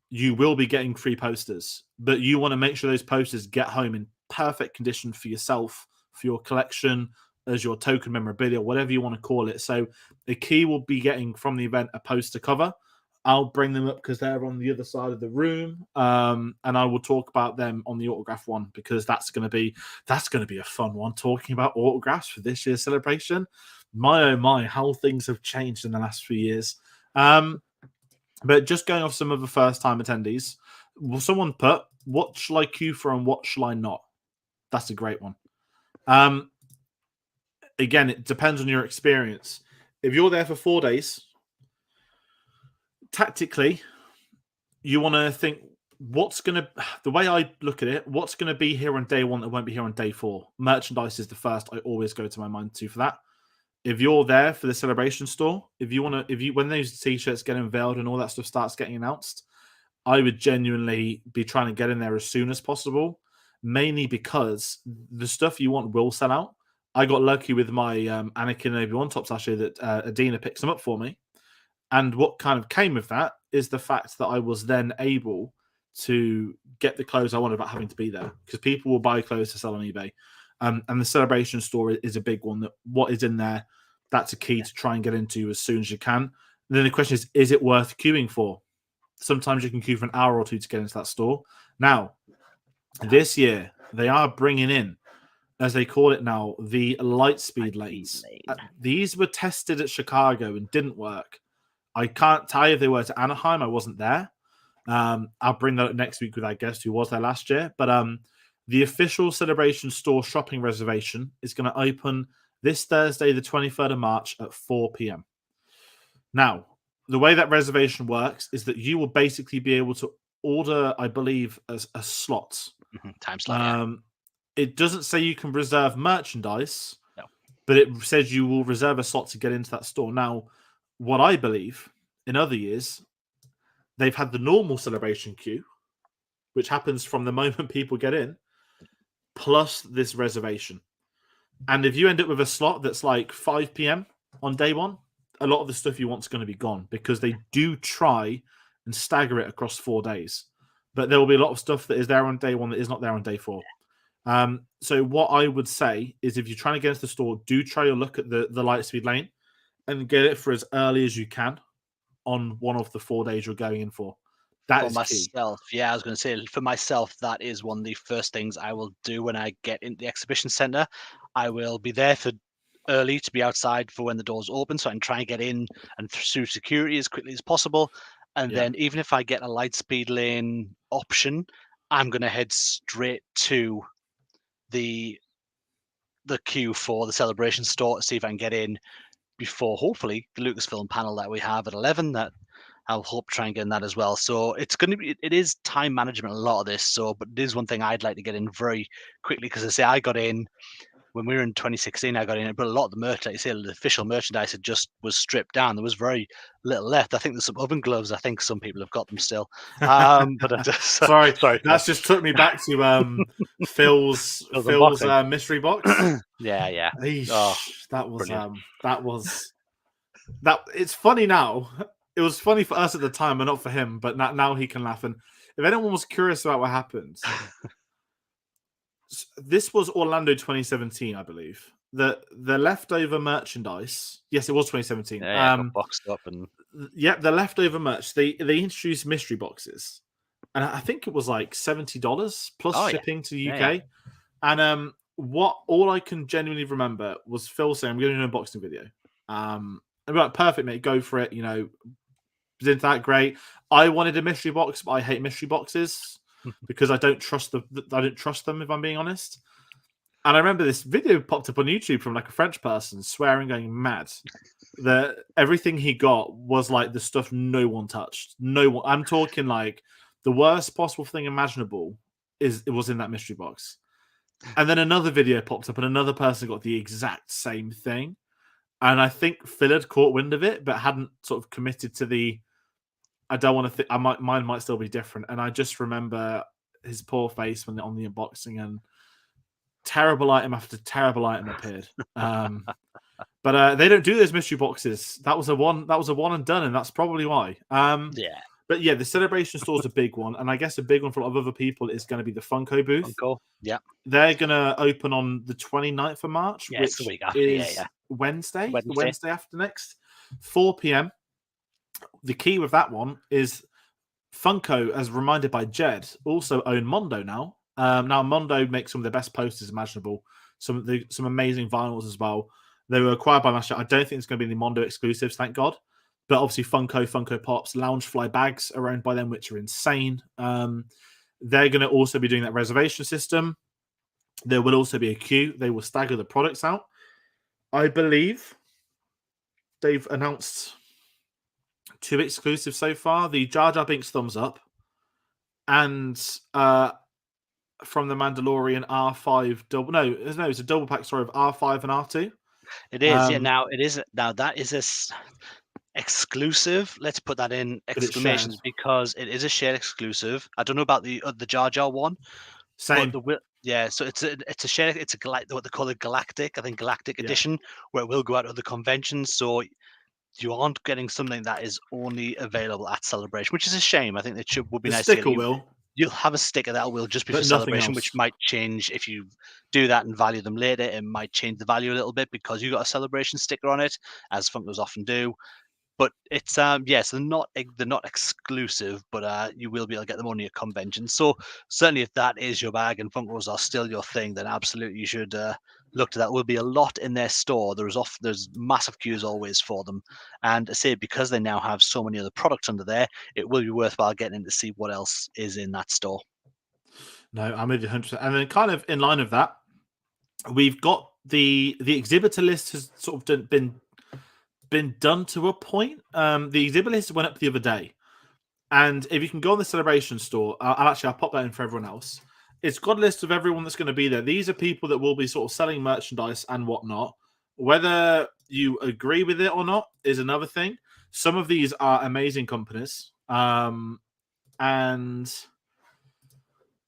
you will be getting free posters, but you want to make sure those posters get home in perfect condition for yourself, for your collection, as your token memorabilia, whatever you want to call it. So the key will be getting from the event a poster cover. I'll bring them up because they're on the other side of the room, and I will talk about them on the autograph one, because that's going to be a fun one. Talking about autographs for this year's celebration, my oh my, how things have changed in the last few years. But just going off some of the first time attendees, will someone put, what shall I queue for and what shall I not? That's a great one. Again, it depends on your experience. If you're there for 4 days, tactically, you want to think, the way I look at it, what's going to be here on day one that won't be here on day 4? Merchandise is the first I always go to my mind to for that. If you're there for the celebration store, when those t-shirts get unveiled and all that stuff starts getting announced, I would genuinely be trying to get in there as soon as possible, mainly because the stuff you want will sell out. I got lucky with my Anakin and Obi-Wan tops last year that Adina picks them up for me. And what kind of came with that is the fact that I was then able to get the clothes I wanted without having to be there, because people will buy clothes to sell on eBay. And the celebration store is a big one. That what is in there, that's a key to try and get into as soon as you can. And then the question is it worth queuing for? Sometimes you can queue for an hour or two to get into that store. Now, this year, they are bringing in, as they call it now, the Lightspeed lanes. These were tested at Chicago and didn't work. I can't tell you if they were to Anaheim. I wasn't there. I'll bring that up next week with our guest who was there last year. But the official Celebration store shopping reservation is going to open this Thursday, the 23rd of March at 4 p.m. Now, the way that reservation works is that you will basically be able to order, I believe, as a slot. Time slot, yeah. It doesn't say you can reserve merchandise, No. but it says you will reserve a slot to get into that store. Now, what I believe in other years, they've had the normal celebration queue, which happens from the moment people get in, plus this reservation. And if you end up with a slot that's like 5 p.m. on day one, a lot of the stuff you want is going to be gone, because they do try and stagger it across 4 days. But there will be a lot of stuff that is there on day one that is not there on day 4. So what I would say is, if you're trying to get into the store, do try to look at the Lightspeed lane and get it for as early as you can on one of the 4 days you're going in for. That for is myself, key. yeah, I was going to say, for myself, that is one of the first things I will do when I get into the exhibition center. I will be there for early to be outside for when the doors open, so I can try and get in and through security as quickly as possible. And then even if I get a Lightspeed lane option, I'm going to head straight to the queue for the celebration store to see if I can get in before, hopefully, the Lucasfilm panel that we have at 11. That I'll hope to try and get in that as well. So it's going to be, it is time management, a lot of this. So, but it is one thing I'd like to get in very quickly, because I say I got in when we were in 2016. I got in, but a lot of the merch, like you say, the official merchandise had just was stripped down. There was very little left. I think there's some oven gloves. I think some people have got them still. But I just Sorry, sorry, that's just took me back to Phil's Phil's unboxing. mystery box. Yeah. Eesh, Oh, that was brilliant. that. It's funny now. It was funny for us at the time, but not for him. But now he can laugh. And if anyone was curious about what happened, this was Orlando 2017, I believe. The leftover merchandise. Yes, it was 2017. Yeah, got boxed up and. Yep, the leftover merch. They introduced mystery boxes, and I think it was like $70 plus shipping to the UK. Yeah. And what all I can genuinely remember was Phil saying, "I'm going to do an unboxing video." And we're like, "Perfect, mate, go for it." You know, isn't that great? I wanted a mystery box, but I hate mystery boxes because I don't trust them. If I'm being honest. And I remember this video popped up on YouTube from like a French person swearing, going mad that everything he got was like the stuff no one touched. No one. I'm talking like the worst possible thing imaginable it was in that mystery box. And then another video popped up and another person got the exact same thing. And I think Phil had caught wind of it, but hadn't sort of committed to the I don't want to think mine might still be different. And I just remember his poor face when on the unboxing, and terrible item after terrible item appeared. But they don't do those mystery boxes. That was a one and done, and that's probably why. Yeah. But yeah, the Celebration store is a big one, and I guess a big one for a lot of other people is going to be the Funko booth. Funko, yeah. They're going to open on the 29th of March, Yeah, which it's the week after, is Wednesday. The Wednesday after next, 4 p.m. The key with that one is Funko, as reminded by Jed, also own Mondo now. Now Mondo makes some of the best posters imaginable, some amazing vinyls as well. They were acquired by Master. I don't think it's going to be the Mondo exclusives, thank God. But obviously Funko Pops, Loungefly bags are owned by them, which are insane. They're going to also be doing that reservation system. There will also be a queue. They will stagger the products out. I believe they've announced 2 exclusives so far. The Jar Jar Binks Thumbs Up and from the Mandalorian R5 double. No, it's a double pack story of R5 and R2. It is, yeah. Now that is exclusive. Let's put that in exclamations because it is a shared exclusive. I don't know about the Jar Jar one. Same. Yeah, so it's a shared. It's what they call a Galactic. I think Galactic edition, where it will go out to other conventions. So you aren't getting something that is only available at Celebration, which is a shame. I think it would be nice. Sticker will. You'll have a sticker that will just be for Celebration, which might change if you do that and value them later. It might change the value a little bit because you got a Celebration sticker on it, as Funkos often do. But it's yes, they're not exclusive, but you will be able to get them only at conventions. So certainly, if that is your bag and Funkos are still your thing, then absolutely you should look to that. There will be a lot in their store. There's massive queues always for them, and I say because they now have so many other products under there, it will be worthwhile getting in to see what else is in that store. No, I'm with you 100%. And then kind of in line of that, we've got the exhibitor list has sort of been done to a point. The exhibit list went up the other day, and if you can go on the Celebration store, I'll pop that in for everyone else. It's got a list of everyone that's going to be there. These are people that will be sort of selling merchandise and whatnot. Whether you agree with it or not is another thing. Some of these are amazing companies, and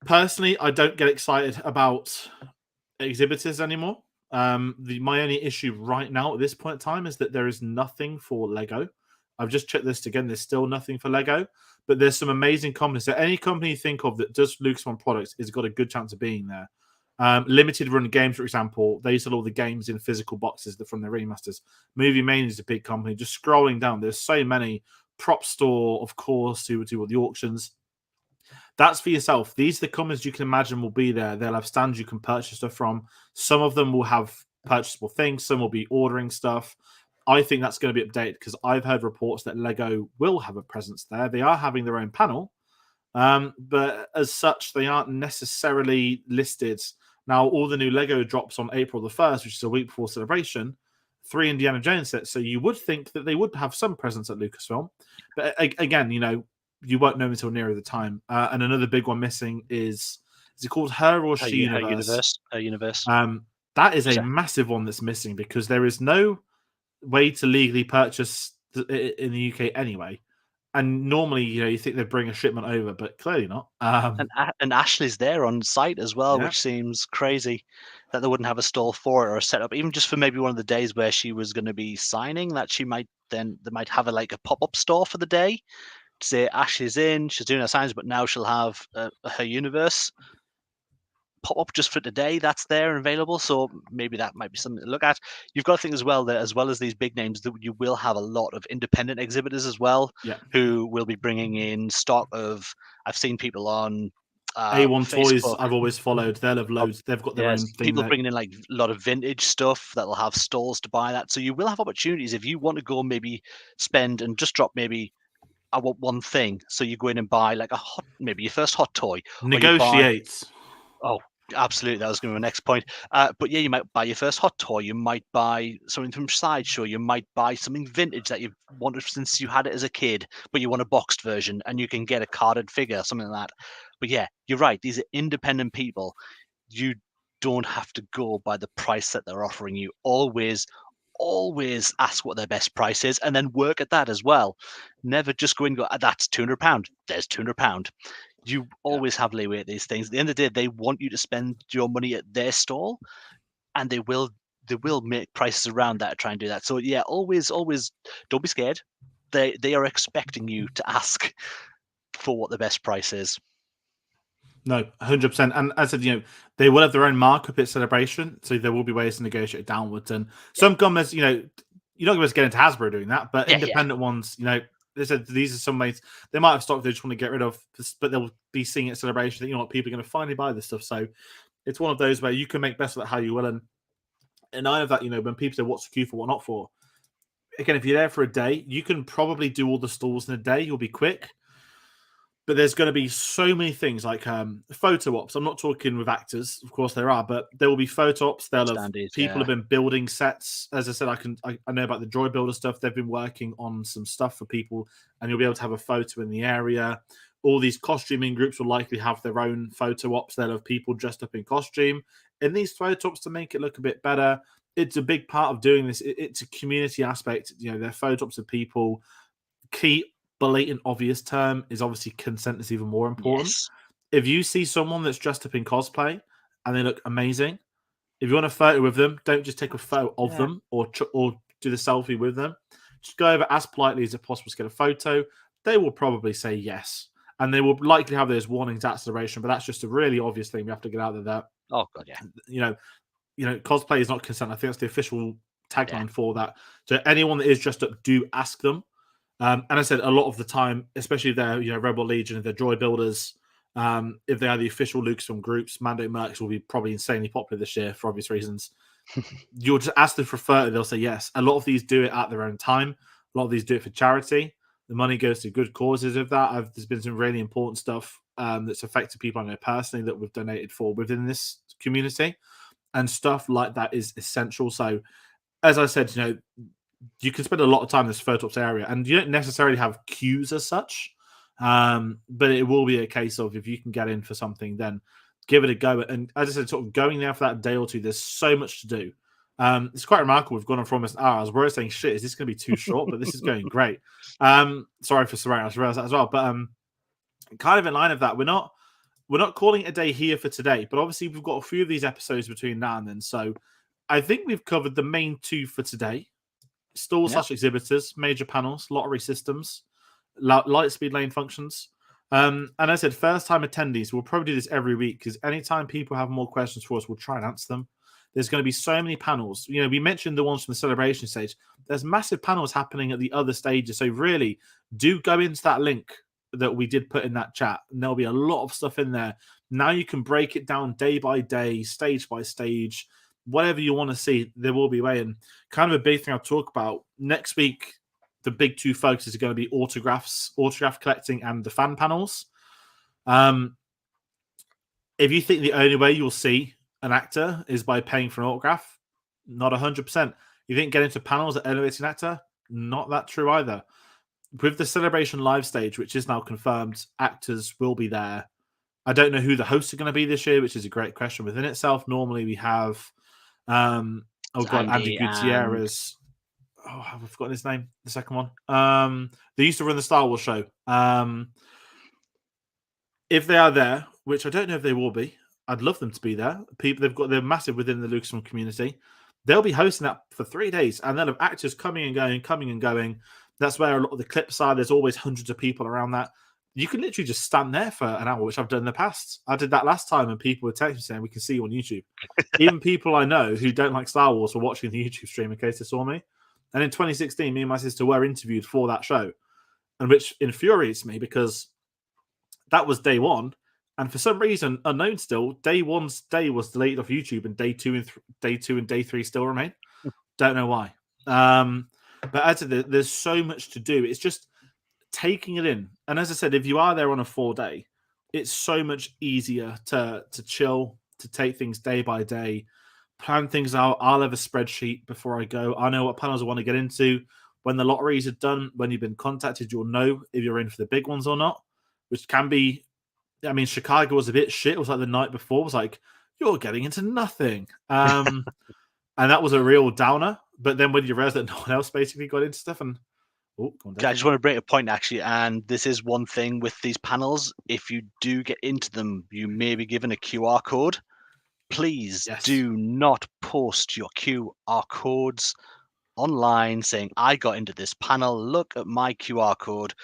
personally, I don't get excited about exhibitors anymore. My only issue right now at this point in time is that there is nothing for Lego. I've just checked this again. There's still nothing for Lego, but there's some amazing companies. So any company you think of that does Lucasfilm products has got a good chance of being there. Limited Run Games, for example, they sell all the games in physical boxes from their remasters. Movie Mania is a big company. Just scrolling down, there's so many. Prop Store, of course, who do all the auctions. That's for yourself. These are the companies you can imagine will be there. They'll have stands you can purchase stuff from. Some of them will have purchasable things. Some will be ordering stuff. I think that's going to be updated because I've heard reports that Lego will have a presence there. They are having their own panel, but as such, they aren't necessarily listed. Now, all the new Lego drops on April the 1st, which is a week before Celebration. 3 Indiana Jones sets, so you would think that they would have some presence at Lucasfilm. But again, you won't know until nearer the time. And another big one missing is it called Her or She Universe? Her universe. That is a massive one that's missing because there is no way to legally purchase in the UK anyway. And normally, you think they'd bring a shipment over, but clearly not. And Ashley's there on site as well, which seems crazy that they wouldn't have a stall for it or a setup, even just for maybe one of the days where she was going to be signing. That they might have a pop-up store for the day to say Ashley's in, she's doing her signs, but now she'll have her universe pop up just for today. That's there and available, so maybe that might be something to look at. You've got to think as well that as well as these big names, that you will have a lot of independent exhibitors as well, who will be bringing in stock of. I've seen people on A1 Facebook. Toys. I've always followed. They'll have loads. They've got their own thing. People bringing in a lot of vintage stuff that'll have stalls to buy that. So you will have opportunities if you want to go maybe spend and just drop maybe. I want one thing, so you go in and buy maybe your first hot toy. Negotiates. Oh, absolutely. That was going to be my next point. But yeah, you might buy your first hot toy. You might buy something from Sideshow. You might buy something vintage that you've wanted since you had it as a kid, but you want a boxed version, and you can get a carded figure, something like that. But yeah, you're right. These are independent people. You don't have to go by the price that they're offering you. Always ask what their best price is and then work at that as well. Never just go and go, that's £200. There's £200. You always have leeway at these things. At the end of the day, they want you to spend your money at their stall, and they will make prices around that to try and do that. So yeah, always don't be scared. They are expecting you to ask for what the best price is. No, 100%. And as I said, they will have their own markup at Celebration, so there will be ways to negotiate downwards. And some companies, you're not going to get into Hasbro doing that, but independent ones, they said these are some ways they might have stock they just want to get rid of, but they'll be seeing at Celebration that people are going to finally buy this stuff. So it's one of those where you can make best of it how you will. And I have that, when people say what's the queue for, what not for. Again, if you're there for a day, you can probably do all the stalls in a day. You'll be quick. But there's going to be so many things like photo ops. I'm not talking with actors, of course there are, but there will be photo ops. People have been building sets. As I said, I know about the Droid Builder stuff. They've been working on some stuff for people, and you'll be able to have a photo in the area. All these costuming groups will likely have their own photo ops. They'll have people dressed up in costume. In these photo ops to make it look a bit better. It's a big part of doing this. It's a community aspect. They're photo ops of people. Key blatant obvious term is obviously consent is even more important. Yes. If you see someone that's dressed up in cosplay and they look amazing, if you want a photo with them, don't just take a photo of them or do the selfie with them. Just go over as politely as it possible to get a photo. They will probably say yes, and they will likely have those warnings at Celebration. But that's just a really obvious thing we have to get out of that. Oh god, yeah. Cosplay is not consent. I think that's the official tagline for that. So anyone that is dressed up, do ask them. And I said a lot of the time, especially if they're Rebel Legion, if they're Droid Builders, if they are the official Lucasfilm groups, Mando Mercs will be probably insanely popular this year for obvious reasons. You'll just ask them for a photo, they'll say yes. A lot of these do it at their own time. A lot of these do it for charity. The money goes to good causes of that. There's been some really important stuff that's affected people I know personally that we've donated for within this community. And stuff like that is essential. So, as I said, you can spend a lot of time in this photo ops area, and you don't necessarily have queues as such, but it will be a case of if you can get in for something, then give it a go. And as I said, sort of going there for that day or two, there's so much to do. It's quite remarkable. We've gone on for almost an hour. I was worried saying, shit, is this going to be too short? But this is going great. Sorry for swearing. I realized that as well. But kind of in line of that, we're not calling it a day here for today, but obviously we've got a few of these episodes between now and then. So I think we've covered the main two for today. Stalls / exhibitors, major panels, lottery systems, light speed lane functions. And I said, first time attendees, we'll probably do this every week because anytime people have more questions for us, we'll try and answer them. There's going to be so many panels. We mentioned the ones from the celebration stage. There's massive panels happening at the other stages. So really do go into that link that we did put in that chat. And there'll be a lot of stuff in there. Now you can break it down day by day, stage by stage. Whatever you want to see, there will be a way. And kind of a big thing I'll talk about next week, the big two focuses are going to be autograph collecting and the fan panels. If you think the only way you'll see an actor is by paying for an autograph, not 100%. You didn't get into panels at Elevating Actor? Not that true either. With the Celebration live stage, which is now confirmed, actors will be there. I don't know who the hosts are going to be this year, which is a great question within itself. Normally we have, Andy Gutierrez. Oh, I've forgotten his name. The second one. They used to run the Star Wars show. If they are there, which I don't know if they will be, I'd love them to be there. They're massive within the Lucasfilm community. They'll be hosting that for 3 days, and they'll have actors coming and going. That's where a lot of the clips are. There's always hundreds of people around that. You can literally just stand there for an hour, which I've done in the past. I did that last time, and people were texting me saying, "We can see you on YouTube." Even people I know who don't like Star Wars were watching the YouTube stream in case they saw me. And in 2016, me and my sister were interviewed for that show, and which infuriates me because that was day one, and for some reason, unknown still, day one's day was deleted off YouTube, and day two and day three still remain. Don't know why. But as I said, there's so much to do. It's just taking it in. And as I said, if you are there on a 4-day, it's so much easier to chill, to take things day by day, plan things out. I'll have a spreadsheet before I go. I know what panels I want to get into. When the lotteries are done, when you've been contacted, you'll know if you're in for the big ones or not, which can be, I mean, Chicago was a bit shit. It was like the night before. It was like, you're getting into nothing. And that was a real downer. But then when you realize that no one else basically got into stuff, and I just want to bring a point actually, and this is one thing with these panels. If you do get into them, you may be given a QR code. Please do not post your QR codes online saying, "I got into this panel, look at my QR code,"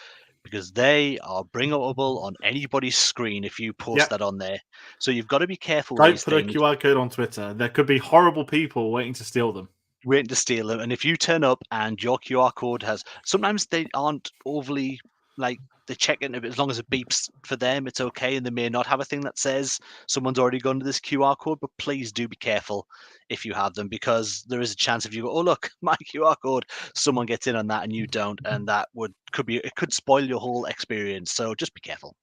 because they are bringable on anybody's screen if you post that on there. So you've got to be careful with these things. Don't put a QR code on Twitter. There could be horrible people waiting to steal them. And if you turn up and your QR code has, sometimes they aren't overly like, they check it, as long as it beeps for them, it's okay, and they may not have a thing that says someone's already gone to this QR code. But please do be careful if you have them, because there is a chance if you go, "Oh look, my QR code," someone gets in on that and you don't, and that could spoil your whole experience. So just be careful.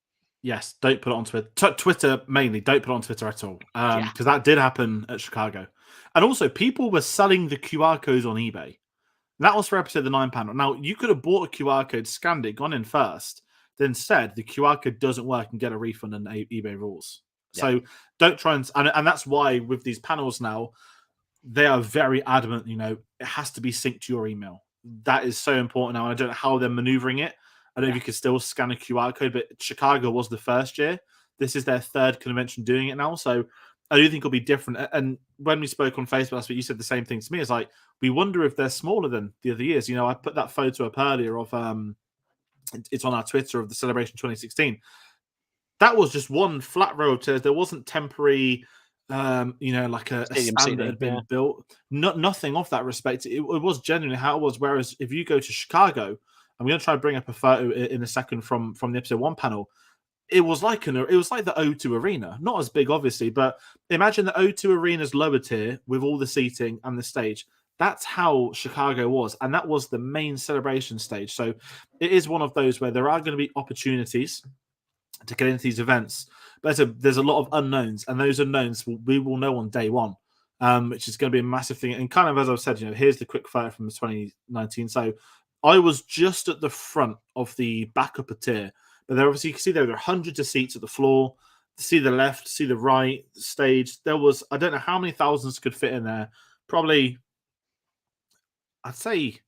Yes, don't put it on Twitter. Twitter mainly, don't put it on Twitter at all, because that did happen at Chicago. And also, people were selling the QR codes on eBay. That was for episode the 9 panel. Now, you could have bought a QR code, scanned it, gone in first, then said the QR code doesn't work and get a refund and eBay rules. So don't try and that's why with these panels now, they are very adamant, it has to be synced to your email. That is so important now. And I don't know how they're maneuvering it. I don't know if you could still scan a QR code, but Chicago was the first year. This is their 3rd convention doing it now. So I do think it'll be different. And when we spoke on Facebook last week, you said the same thing to me. It's like, we wonder if they're smaller than the other years. I put that photo up earlier of, it's on our Twitter, of the Celebration 2016. That was just one flat row of chairs. There wasn't temporary, like a stand that had been built. Nothing of that respect. It was genuinely how it was. Whereas if you go to Chicago, I'm going to try and bring up a photo in a second from the episode 1 panel. It was like the O2 Arena, not as big, obviously, but imagine the O2 Arena's lower tier with all the seating and the stage. That's how Chicago was, and that was the main celebration stage. So it is one of those where there are going to be opportunities to get into these events, but there's a lot of unknowns, and those unknowns we will know on day one, which is going to be a massive thing. And kind of as I've said, here's the quick photo from 2019. So I was just at the front of the back upper tier. But there, obviously, you can see there were hundreds of seats at the floor. See the left, see the right stage. There was, I don't know how many thousands could fit in there. Probably, I'd say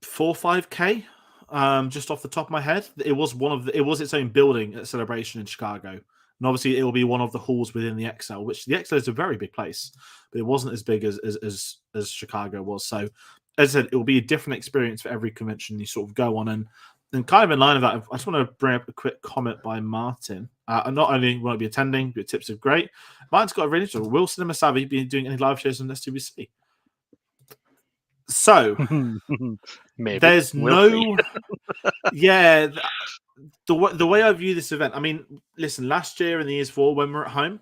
4 or 5K, just off the top of my head. It was its own building at Celebration in Chicago. And obviously, it will be one of the halls within the XL, which the XL is a very big place, but it wasn't as big as Chicago was. So, as I said, it will be a different experience for every convention you sort of go on. And kind of in line with that, I just want to bring up a quick comment by Martin. And not only will I be attending, but tips are great. Martin's got a really interesting. Will Cinema Savvy be doing any live shows on STBC? So, maybe there's no... Yeah, the way I view this event, I mean, listen, last year and the years before, when we're at home,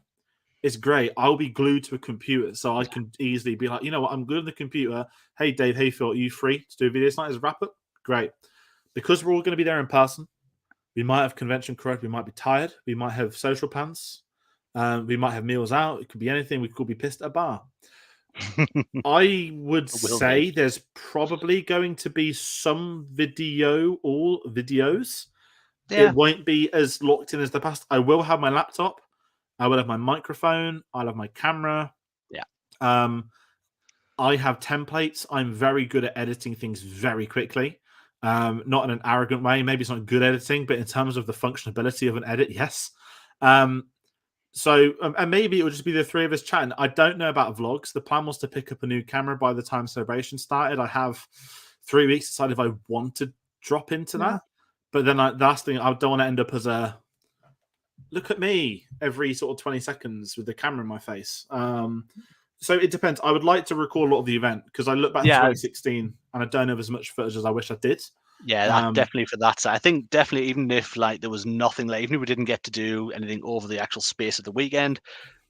it's great. I'll be glued to a computer, so I can easily be like, you know what, I'm glued to the computer. Hey, Dave, hey, Phil, are you free to do a video tonight as a wrap-up? Great. Because we're all going to be there in person, we might have convention crud, we might be tired, we might have social plans, we might have meals out, it could be anything, we could be pissed at a bar. I would Will be. say there's probably going to be some video or videos. Yeah. It won't be as locked in as the past. I will have my laptop. I will have my microphone. I'll have my camera. Yeah. I have templates. I'm very good at editing things very quickly. Not in an arrogant way. Maybe it's not good editing, but in terms of the functionality of an edit, yes. And maybe it will just be the three of us chatting. I don't know about vlogs. The plan was to pick up a new camera by the time celebration started. I have 3 weeks to decide if I want to drop into that. But then the last thing, I don't want to end up as a look at me every sort of 20 seconds with the camera in my face. So it depends. I would like to record a lot of the event because I look back to 2016 and I don't have as much footage as I wish I did. Yeah, that definitely for that side. I think definitely even if like there was nothing, like even if we didn't get to do anything over the actual space of the weekend,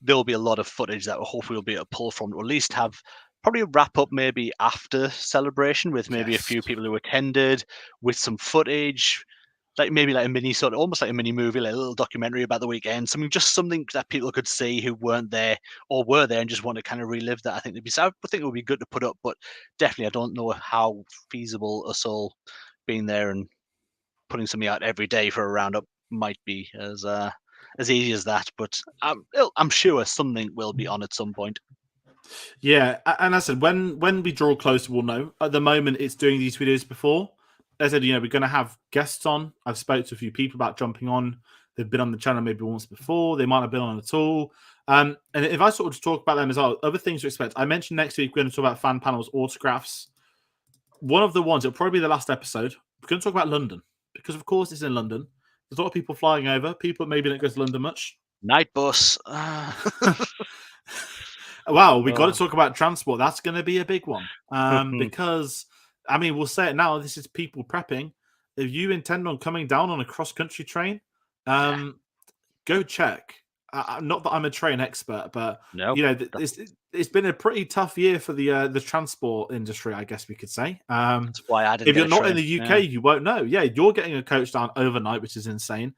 there will be a lot of footage that hopefully we'll be able to pull from, or at least have probably a wrap up maybe after celebration with maybe a few people who attended with some footage, like maybe like a mini sort of almost like a mini movie, like a little documentary about the weekend, something that people could see who weren't there or were there and just want to kind of relive that. I think I think it would be good to put up, but definitely I don't know how feasible us all being there and putting something out every day for a roundup might be as easy as that. But I'm sure something will be on at some point. Yeah, and as I said, when we draw closer, we'll know. At the moment, it's doing these videos before. As I said, we're going to have guests on. I've spoke to a few people about jumping on. They've been on the channel maybe once before. They might have been on at all. And if I sort of just talk about them as well, other things to expect. I mentioned next week we're going to talk about fan panels, autographs. One of the ones, it'll probably be the last episode. We're going to talk about London because, of course, it's in London. There's a lot of people flying over. People maybe don't go to London much. Night bus. Wow, we got to talk about transport. That's going to be a big one because, I mean, we'll say it now. This is people prepping. If you intend on coming down on a cross-country train, go check. Not that I'm a train expert, but it's been a pretty tough year for the transport industry, I guess we could say. That's why I didn't. If you're not in the UK, you won't know. Yeah, you're getting a coach down overnight, which is insane.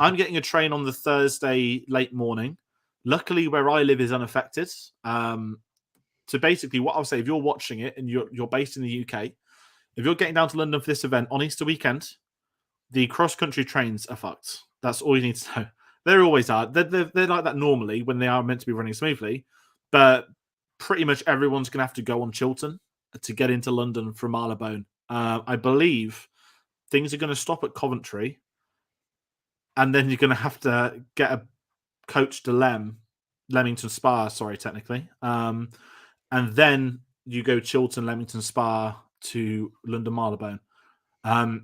I'm getting a train on the Thursday late morning. Luckily, where I live is unaffected. So basically, what I'll say, if you're watching it and you're based in the UK, if you're getting down to London for this event on Easter weekend, the cross-country trains are fucked. That's all you need to know. They always are. They're like that normally when they are meant to be running smoothly, but pretty much everyone's going to have to go on Chiltern to get into London from Marylebone. I believe things are going to stop at Coventry, and then you're going to have to get a coach to Leamington Spa, technically. And then you go Chiltern, Leamington Spa to London Marylebone.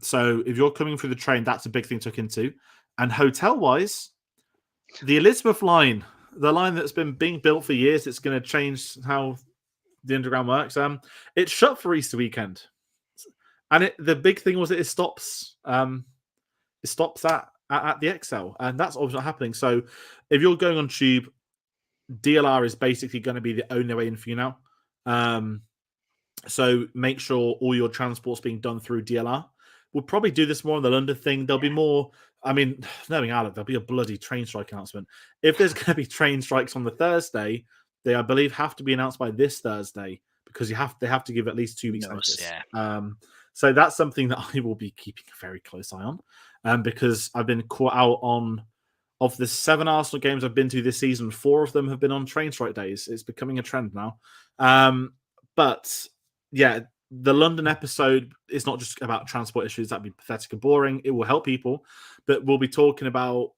So if you're coming through the train, that's a big thing to look into. And hotel-wise, the Elizabeth line, the line that's been being built for years, it's going to change how the underground works. It's shut for Easter weekend. And the big thing was that it stops at the XL, and that's obviously not happening. So if you're going on tube, DLR is basically going to be the only way in for you now. So make sure all your transport's being done through DLR. We'll probably do this more on the London thing. There'll be more. I mean, knowing Alec, there'll be a bloody train strike announcement. If there's going to be train strikes on the Thursday, they, I believe, have to be announced by this Thursday because they have to give at least 2 weeks notice. Yeah. So that's something that I will be keeping a very close eye on, because I've been caught out on. Of the 7 Arsenal games I've been to this season, 4 of them have been on train strike days. It's becoming a trend now. But yeah, the London episode is not just about transport issues. That'd be pathetic and boring. It will help people, but we'll be talking about,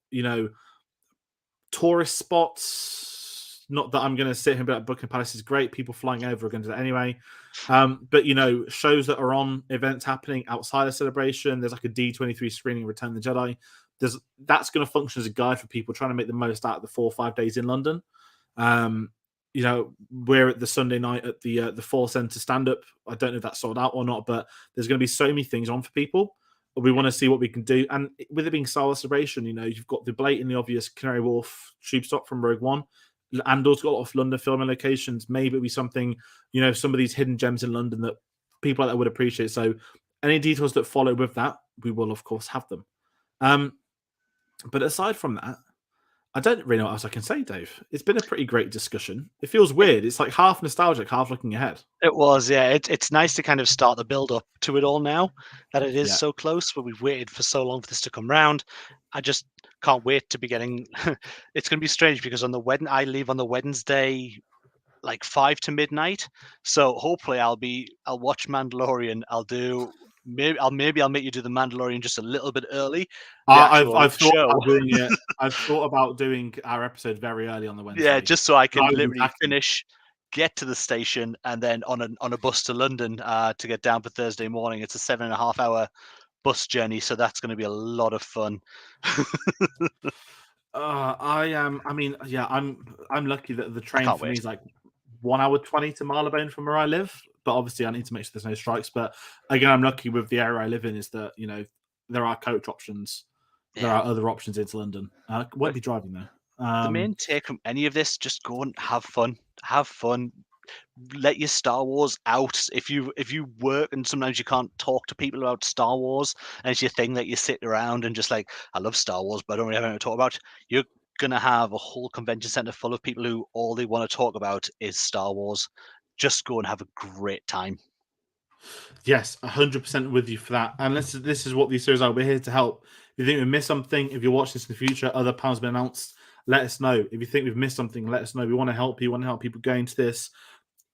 tourist spots. Not that I'm going to sit here and be like, Buckingham Palace is great. People flying over are going to do that anyway. But, shows that are on, events happening outside of celebration. There's like a D23 screening, Return of the Jedi. That's going to function as a guide for people trying to make the most out of the 4 or 5 days in London. We're at the Sunday night at the Fall Centre stand-up. I don't know if that's sold out or not, but there's going to be so many things on for people. We want to see what we can do. And with it being Star Wars Celebration, you've got the blatantly obvious Canary Wharf tube stop from Rogue One. Andor's got a lot of London filming locations. Maybe it'll be something, some of these hidden gems in London that people like that would appreciate. So any details that follow with that, we will, of course, have them. But aside from that, I don't really know what else I can say, Dave. It's been a pretty great discussion. It feels weird. It's like half nostalgic, half looking ahead. It was, yeah. It's nice to kind of start the build up to it all now that it is Yeah. so close, but we've waited for so long for this to come round. I just can't wait to be getting. It's going to be strange because I leave on the Wednesday, like 5 to midnight. So hopefully I'll watch Mandalorian. Maybe I'll make you do the Mandalorian just a little bit early, the actual I've thought show. about doing it. I've thought about doing our episode very early on the Yeah, Wednesday. just so I But can I was literally exactly. finish, get to the station, and then on a bus to London to get down for Thursday morning. It's a 7.5 hour bus journey, so that's going to be a lot of fun. I am. I mean, yeah, I'm lucky that the I train can't for me wait. is like 1 hour 20 to Marylebone from where I live. But obviously, I need to make sure there's no strikes. But again, I'm lucky with the area I live in is that there are coach options. There Yeah. are other options into London. I won't But be driving though. the main take from any of this, just go and have fun. Have fun. Let your Star Wars out. If you work and sometimes you can't talk to people about Star Wars, and it's your thing that you sit around and just like, I love Star Wars, but I don't really have anything to talk about. You're gonna have a whole convention center full of people who all they want to talk about is Star Wars. Just go and have a great time. Yes, 100% with you for that. And this is what these series are. We're here to help. If you think we missed something, if you're watching this in the future, other panels been announced, let us know. If you think we've missed something, let us know. We want to help you. We want to help people go into this.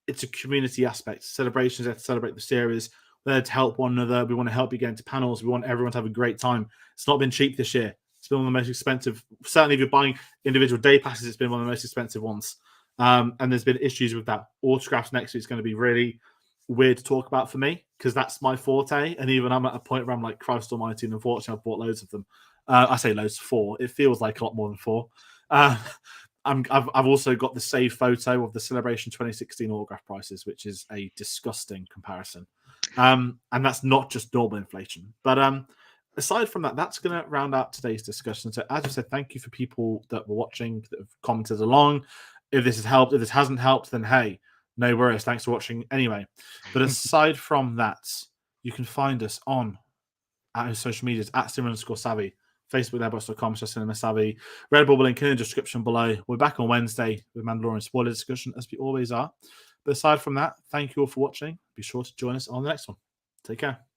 It's a community aspect. Celebrations there to celebrate the series. We're there to help one another. We want to help you get into panels. We want everyone to have a great time. It's not been cheap this year. It's been one of the most expensive. Certainly, if you're buying individual day passes, it's been one of the most expensive ones. And there's been issues with that. Autographs next week is going to be really weird to talk about for me because that's my forte. And even I'm at a point where I'm like, Christ Almighty, and unfortunately, I've bought loads of them. I say loads, 4. It feels like a lot more than 4. I've also got the save photo of the Celebration 2016 autograph prices, which is a disgusting comparison. And that's not just normal inflation. But aside from that, that's going to round out today's discussion. So as I said, thank you for people that were watching, that have commented along. If this has helped, if this hasn't helped, then hey, no worries. Thanks for watching anyway. But aside from that, you can find us on our social medias at @cinema_savvy. Facebook, letterboxd.com/cinemasavvy. Redbubble link in the description below. We're back on Wednesday with Mandalorian spoiler discussion, as we always are. But aside from that, thank you all for watching. Be sure to join us on the next one. Take care.